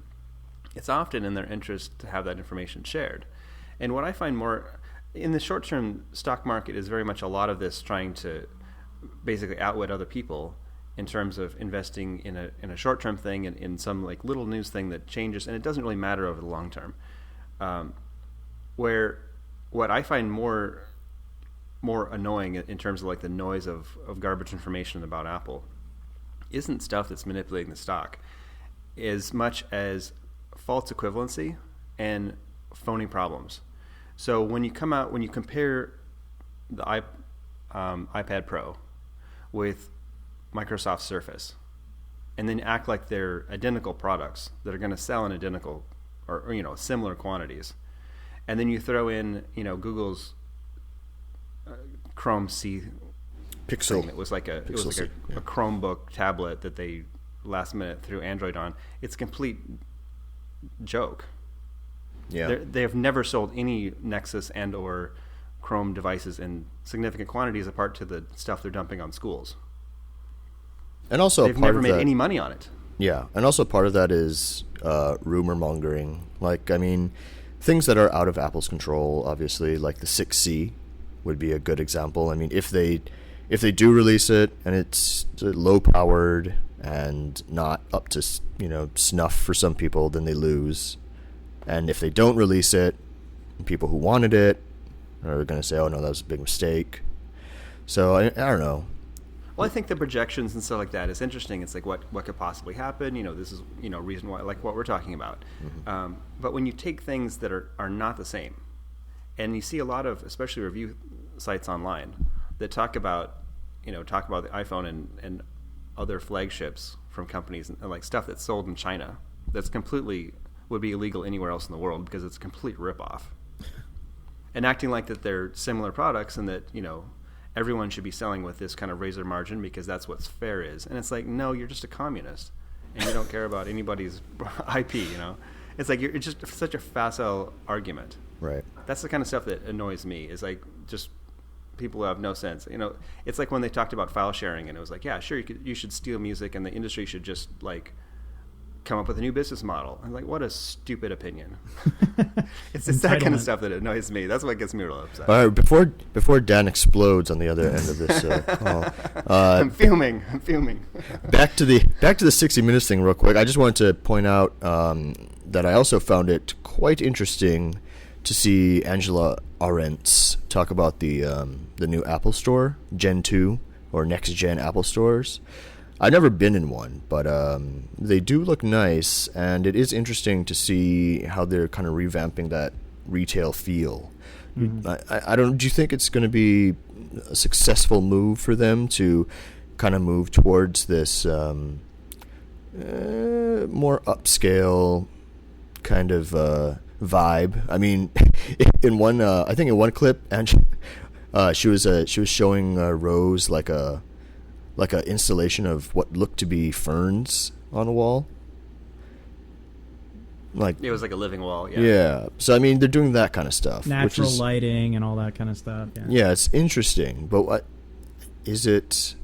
it's often in their interest to have that information shared. And what I find more in the short-term stock market is very much a lot of this trying to basically outwit other people in terms of investing in a short-term thing and in some like little news thing that changes, and it doesn't really matter over the long term. Where what I find more annoying in terms of like the noise of garbage information about Apple isn't stuff that's manipulating the stock as much as false equivalency and phony problems. So when you compare the iPad Pro with Microsoft Surface, and then act like they're identical products that are going to sell in identical or similar quantities, and then you throw in Google's Chrome C Pixel. Thing. It was like a yeah. a Chromebook tablet that they last minute threw Android on. It's a complete joke. Yeah. They have never sold any Nexus and or Chrome devices in significant quantities apart to the stuff they're dumping on schools. And also they've never made any money on it. Yeah, and also part of that is rumor mongering. Like, I mean, things that are out of Apple's control, obviously, like the 6C would be a good example. I mean, if they do release it and it's low powered and not up to snuff for some people, then they lose. And if they don't release it, people who wanted it are going to say, "Oh no, that was a big mistake." So I don't know. Well, I think the projections and stuff like that is interesting. It's like what could possibly happen. This is reason why, like what we're talking about. Mm-hmm. But when you take things that are not the same, and you see a lot of, especially review sites online that talk about the iPhone and other flagships from companies and like stuff that's sold in China that's completely would be illegal anywhere else in the world because it's a complete ripoff, and acting like that they're similar products and that everyone should be selling with this kind of razor margin because that's what fair is. And it's like, no, you're just a communist and you don't care about anybody's IP. It's like it's just such a facile argument. Right. That's the kind of stuff that annoys me. Is like just people who have no sense. It's like when they talked about file sharing and it was like, yeah, sure, you should steal music and the industry should just like come up with a new business model. I'm like, what a stupid opinion. It's that kind of stuff that annoys me. That's what gets me real upset. All right, before Dan explodes on the other end of this call, I'm fuming. back to the 60 Minutes thing real quick. I just wanted to point out that I also found it quite interesting to see Angela Arendts talk about the new Apple Store, Gen 2 or next gen Apple stores. I've never been in one, but they do look nice, and it is interesting to see how they're kind of revamping that retail feel. Mm-hmm. I don't. Do you think it's going to be a successful move for them to kind of move towards this more upscale kind of vibe? I mean, in one, I think in one clip, and she was showing Rose like a installation of what looked to be ferns on a wall. Like it was like a living wall. Yeah. Yeah. So I mean, they're doing that kind of stuff, natural lighting and all that kind of stuff. Yeah. Yeah, it's interesting, but what is it?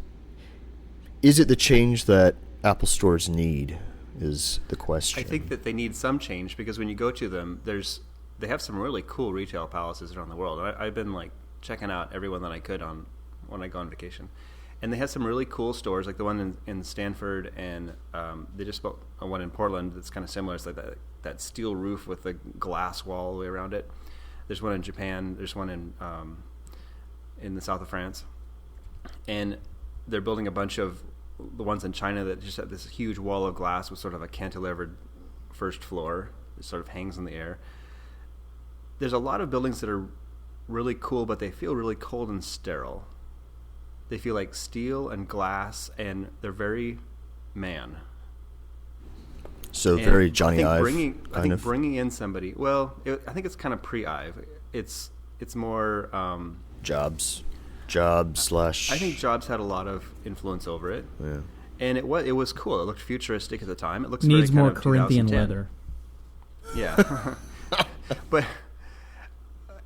Is it the change that Apple stores need? Is the question. I think that they need some change because when you go to them, they have some really cool retail palaces around the world. I've been like checking out everyone that I could when I go on vacation. And they had some really cool stores, like the one in Stanford, and they just built one in Portland that's kind of similar. It's like that steel roof with the glass wall all the way around it. There's one in Japan. There's one in the south of France. And they're building a bunch of the ones in China that just have this huge wall of glass with sort of a cantilevered first floor. It sort of hangs in the air. There's a lot of buildings that are really cool, but they feel really cold and sterile. They feel like steel and glass, and they're very man. So and very Johnny Ive. I think bringing in somebody. Well, I think it's kind of pre-Ive. It's more Jobs slash. I think Jobs had a lot of influence over it. Yeah. And it was cool. It looked futuristic at the time. It looks needs very more Corinthian leather. Yeah, but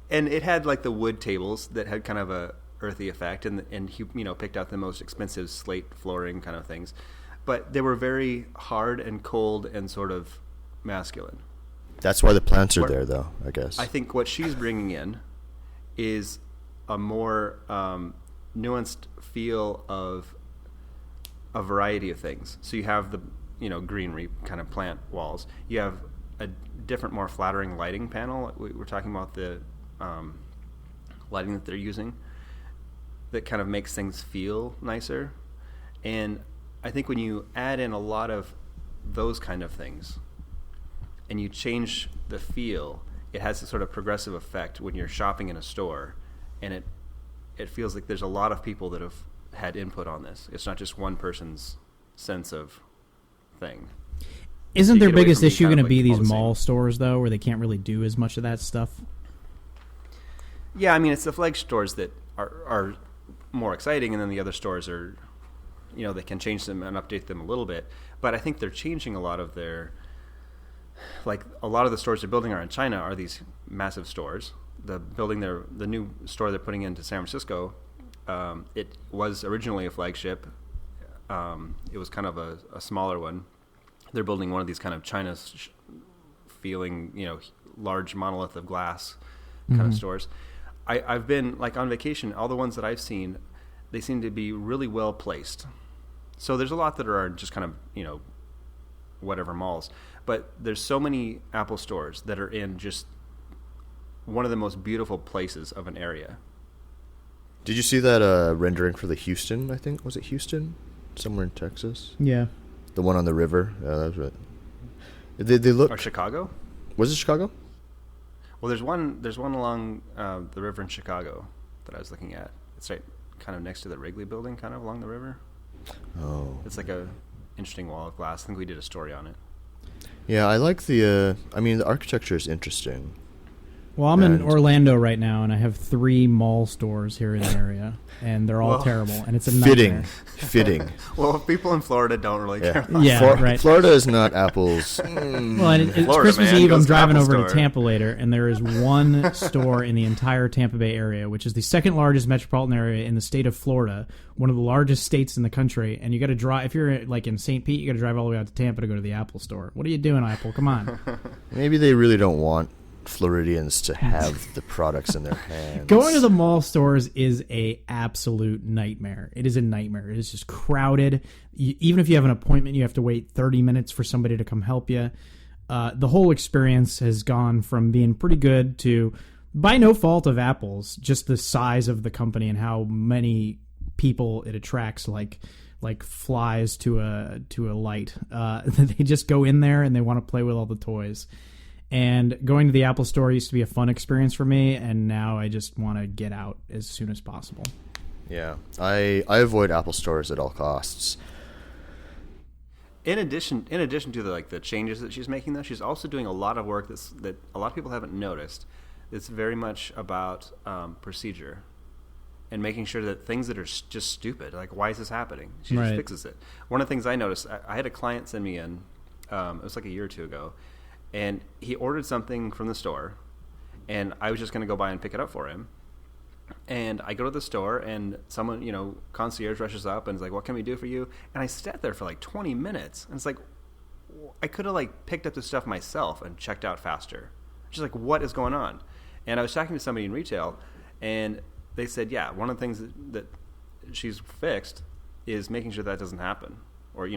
and it had like the wood tables that had kind of a earthy effect, and he picked out the most expensive slate flooring kind of things, but they were very hard and cold and sort of masculine. That's why the plants are there, though, I guess. I think what she's bringing in is a more nuanced feel of a variety of things. So you have the greenery kind of plant walls. You have a different, more flattering lighting panel. We're talking about the lighting that they're using that kind of makes things feel nicer. And I think when you add in a lot of those kind of things and you change the feel, it has a sort of progressive effect when you're shopping in a store, and it feels like there's a lot of people that have had input on this. It's not just one person's sense of thing. Isn't their biggest issue going to be these mall stores, though, where they can't really do as much of that stuff? Yeah, I mean, it's the flag stores that are more exciting, and then the other stores are, they can change them and update them a little bit. But I think they're changing a lot of their, like a lot of the stores they're building are in China are these massive stores. The new store they're putting into San Francisco, it was originally a flagship. It was kind of a smaller one. They're building one of these kind of China feeling, large monolith of glass kind of stores. I've been like on vacation. All the ones that I've seen, they seem to be really well placed. So there's a lot that are just kind of, whatever malls. But there's so many Apple stores that are in just one of the most beautiful places of an area. Did you see that rendering for the Houston, I think? Was it Houston? Somewhere in Texas? Yeah. The one on the river? Yeah, that was right. They look... Or Chicago? Was it Chicago? Well, there's one along the river in Chicago that I was looking at. It's right kind of next to the Wrigley building, kind of along the river. Oh. It's like a interesting wall of glass. I think we did a story on it. Yeah, I like the architecture is interesting. Well, I'm in Orlando right now, and I have 3 mall stores here in the area, and they're all terrible, and it's a nightmare. Fitting. Well, people in Florida don't really care. Right. Florida is not Apple's. Well, and it's Christmas Eve. I'm driving over to Tampa later, and there is one store in the entire Tampa Bay area, which is the second largest metropolitan area in the state of Florida, one of the largest states in the country. And you got to drive. If you're like in St. Pete, you got to drive all the way out to Tampa to go to the Apple store. What are you doing, Apple? Come on. Maybe they really don't want Floridians to have the products in their hands. Going to the mall stores is a absolute nightmare. It is a nightmare. It is just crowded. Even if you have an appointment, you have to wait 30 minutes for somebody to come help you. The whole experience has gone from being pretty good to, by no fault of Apple's, just the size of the company and how many people it attracts, like flies to a light. They just go in there and they want to play with all the toys. And going to the Apple store used to be a fun experience for me, and now I just want to get out as soon as possible. Yeah, I avoid Apple stores at all costs. In addition to the changes that she's making, though, she's also doing a lot of work that a lot of people haven't noticed. It's very much about procedure and making sure that things that are just stupid, like why is this happening? She just fixes it. One of the things I noticed, I had a client send me in, it was like a year or two ago, and he ordered something from the store, and I was just going to go by and pick it up for him. And I go to the store, and someone, concierge rushes up and is like, what can we do for you? And I sat there for like 20 minutes. And it's like, I could have picked up the stuff myself and checked out faster. Just like, what is going on? And I was talking to somebody in retail, and they said, yeah, one of the things that she's fixed is making sure that doesn't happen, or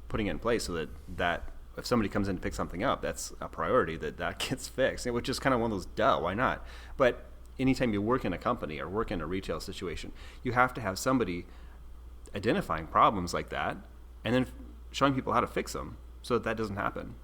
putting it in place so that if somebody comes in to pick something up, that's a priority that gets fixed, which is kind of one of those why not? But anytime you work in a company or work in a retail situation, you have to have somebody identifying problems like that and then showing people how to fix them so that doesn't happen.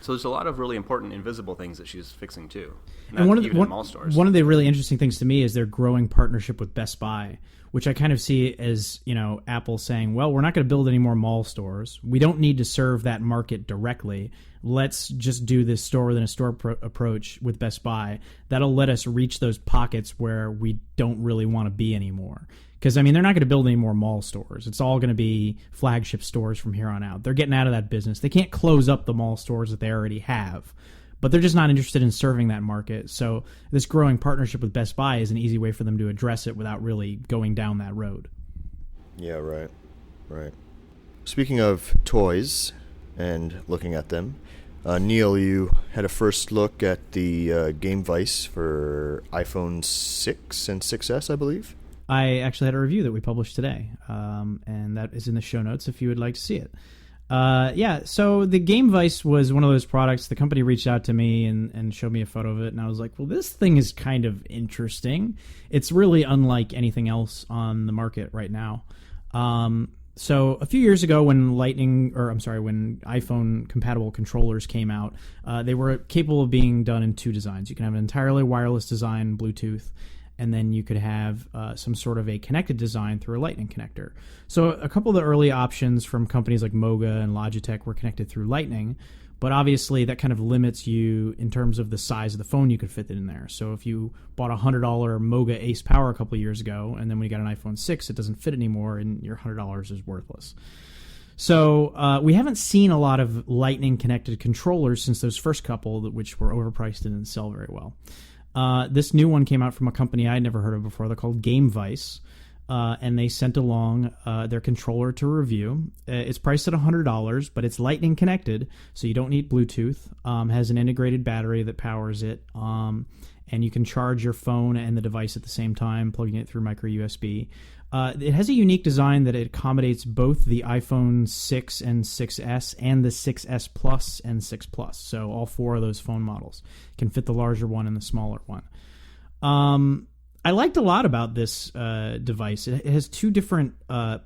So there's a lot of really important invisible things that she's fixing too. And one in mall stores. One of the really interesting things to me is their growing partnership with Best Buy, which I kind of see as, Apple saying, well, we're not going to build any more mall stores. We don't need to serve that market directly. Let's just do this store within a store approach with Best Buy. That'll let us reach those pockets where we don't really want to be anymore. Because, they're not going to build any more mall stores. It's all going to be flagship stores from here on out. They're getting out of that business. They can't close up the mall stores that they already have. But they're just not interested in serving that market. So this growing partnership with Best Buy is an easy way for them to address it without really going down that road. Yeah, right. Speaking of toys and looking at them, Neil, you had a first look at the Game Vice for iPhone 6 and 6S, I believe? I actually had a review that we published today, and that is in the show notes if you would like to see it. So the Game Vice was one of those products. The company reached out to me and showed me a photo of it, and I was like, well, this thing is kind of interesting. It's really unlike anything else on the market right now. So a few years ago when when iPhone compatible controllers came out, they were capable of being done in two designs. You can have an entirely wireless design, Bluetooth, and then you could have some sort of a connected design through a Lightning connector. So a couple of the early options from companies like Moga and Logitech were connected through Lightning, but obviously that kind of limits you in terms of the size of the phone you could fit it in there. So if you bought a $100 Moga Ace Power a couple of years ago, and then when you got an iPhone 6, it doesn't fit anymore, and your $100 is worthless. So we haven't seen a lot of Lightning-connected controllers since those first couple, which were overpriced and didn't sell very well. This new one came out from a company I'd never heard of before. They're called Game Vice, and they sent along their controller to review. It's priced at $100, but it's Lightning connected, so you don't need Bluetooth. Has an integrated battery that powers it, and you can charge your phone and the device at the same time, plugging it through micro USB. It has a unique design that it accommodates both the iPhone 6 and 6S and the 6S Plus and 6 Plus. So all four of those phone models can fit the larger one and the smaller one. I liked a lot about this device. It has two different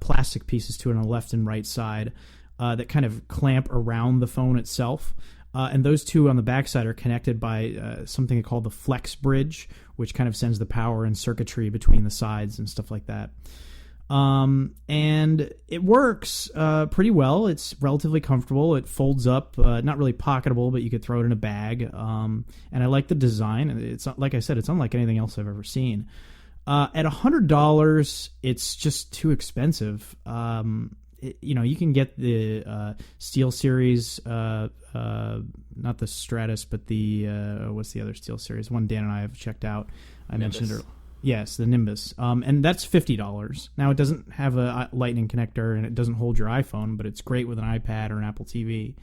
plastic pieces to it on the left and right side that kind of clamp around the phone itself. And those two on the backside are connected by something called the Flex Bridge, which kind of sends the power and circuitry between the sides and stuff like that. And it works pretty well. It's relatively comfortable. It folds up, not really pocketable, but you could throw it in a bag. And I like the design. It's like I said, it's unlike anything else I've ever seen. At $100, it's just too expensive. You can get the Steel Series, not the Stratus, but the what's the other Steel Series? One Dan and I have checked out. I mentioned it. Yes, the Nimbus, and that's $50. Now it doesn't have a Lightning connector and it doesn't hold your iPhone, but it's great with an iPad or an Apple TV.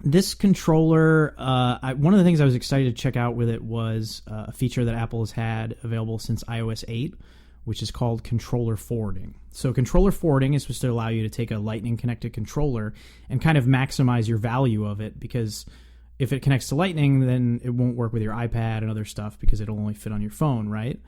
This controller, one of the things I was excited to check out with it was a feature that Apple has had available since iOS 8. Which is called controller forwarding. So controller forwarding is supposed to allow you to take a Lightning connected controller and kind of maximize your value of it, because if it connects to Lightning, then it won't work with your iPad and other stuff because it'll only fit on your phone, right?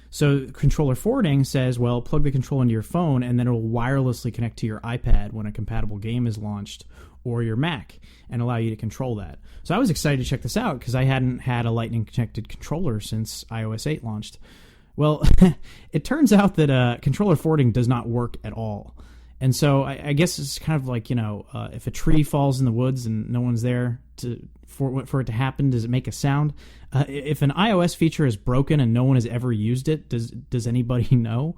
So controller forwarding says, well, plug the controller into your phone and then it'll wirelessly connect to your iPad when a compatible game is launched, or your Mac, and allow you to control that. So I was excited to check this out because I hadn't had a Lightning connected controller since iOS 8 launched. Well, it turns out that controller forwarding does not work at all. And so I guess it's kind of like, if a tree falls in the woods and no one's there for it to happen, does it make a sound? If an iOS feature is broken and no one has ever used it, does anybody know?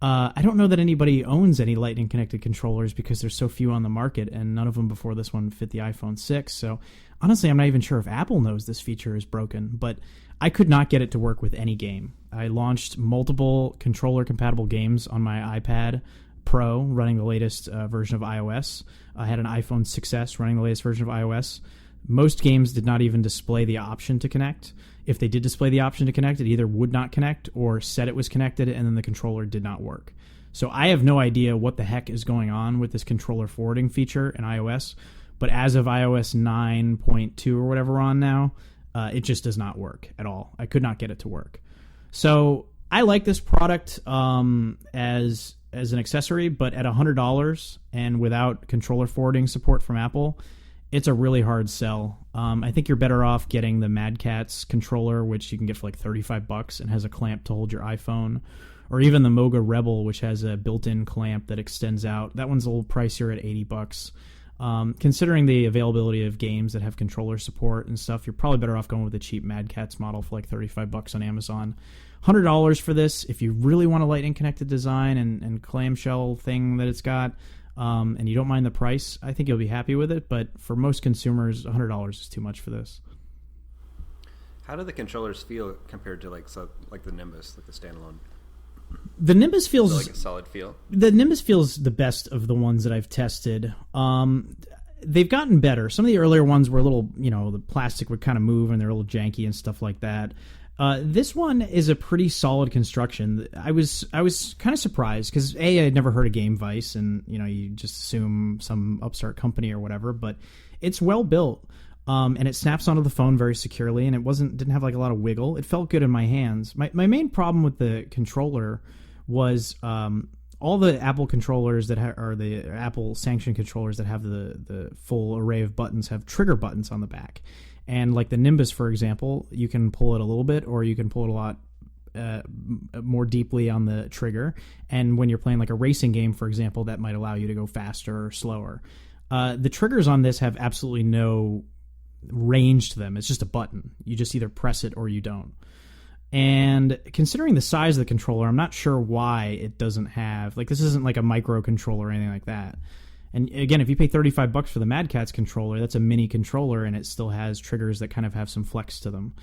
I don't know that anybody owns any Lightning connected controllers because there's so few on the market, and none of them before this one fit the iPhone 6. So honestly, I'm not even sure if Apple knows this feature is broken, but I could not get it to work with any game. I launched multiple controller-compatible games on my iPad Pro running the latest version of iOS. I had an iPhone 6S running the latest version of iOS. Most games did not even display the option to connect. If they did display the option to connect, it either would not connect or said it was connected and then the controller did not work. So I have no idea what the heck is going on with this controller forwarding feature in iOS, but as of iOS 9.2 or whatever we're on now, it just does not work at all. I could not get it to work. So I like this product as an accessory, but at $100 and without controller forwarding support from Apple, it's a really hard sell. I think you're better off getting the Mad Catz controller, which you can get for like $35 and has a clamp to hold your iPhone, or even the Moga Rebel, which has a built-in clamp that extends out. That one's a little pricier at $80. Considering the availability of games that have controller support and stuff, you're probably better off going with the cheap Mad Catz model for like $35 on Amazon. $100 for this, if you really want a lightning connected design and clamshell thing that it's got, and you don't mind the price, I think you'll be happy with it. But for most consumers, $100 is too much for this. How do the controllers feel compared to like the Nimbus, like the standalone? The Nimbus feels like a solid feel. The Nimbus feels the best of the ones that I've tested. They've gotten better. Some of the earlier ones were a little, the plastic would kind of move and they're a little janky and stuff like that. This one is a pretty solid construction. I was kind of surprised because I had never heard of Game Vice, and you just assume some upstart company or whatever. But it's well built, and it snaps onto the phone very securely, and it didn't have like a lot of wiggle. It felt good in my hands. My main problem with the controller was all the Apple controllers that are the Apple sanctioned controllers that have the full array of buttons have trigger buttons on the back. And like the Nimbus, for example, you can pull it a little bit or you can pull it a lot more deeply on the trigger. And when you're playing like a racing game, for example, that might allow you to go faster or slower. The triggers on this have absolutely no range to them. It's just a button. You just either press it or you don't. And considering the size of the controller, I'm not sure why it doesn't have... this isn't like a microcontroller or anything like that. And again, if you pay $35 for the Mad Catz controller, that's a mini controller, and it still has triggers that kind of have some flex to them.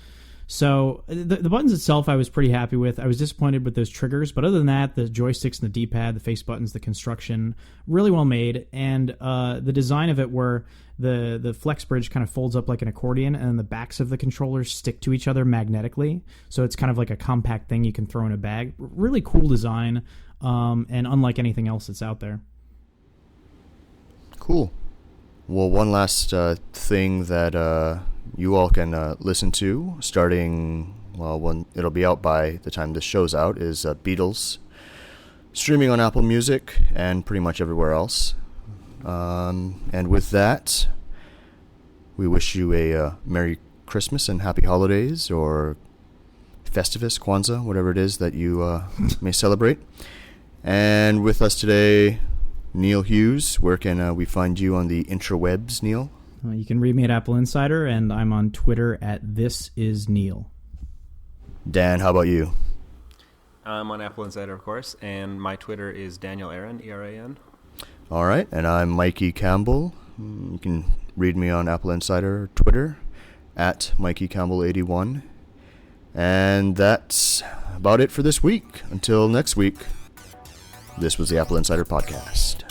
So the buttons itself, I was pretty happy with. I was disappointed with those triggers, but other than that, the joysticks and the D-pad, the face buttons, the construction, really well made. And the design of it, where the flex bridge kind of folds up like an accordion, and the backs of the controllers stick to each other magnetically. So it's kind of like a compact thing you can throw in a bag. Really cool design, and unlike anything else that's out there. Cool. Well, one last thing that you all can listen to starting, when it'll be out by the time this show's out, is Beatles, streaming on Apple Music and pretty much everywhere else. And with that, we wish you a Merry Christmas and Happy Holidays, or Festivus, Kwanzaa, whatever it is that you may celebrate. And with us today, Neil Hughes. Where can we find you on the intrawebs, Neil? You can read me at AppleInsider, and I'm on Twitter at ThisIsNeil. Dan, how about you? I'm on AppleInsider, of course, and my Twitter is Daniel Eran, Eran. All right, and I'm Mikey Campbell. You can read me on AppleInsider Twitter at MikeyCampbell81. And that's about it for this week. Until next week, this was the Apple Insider Podcast.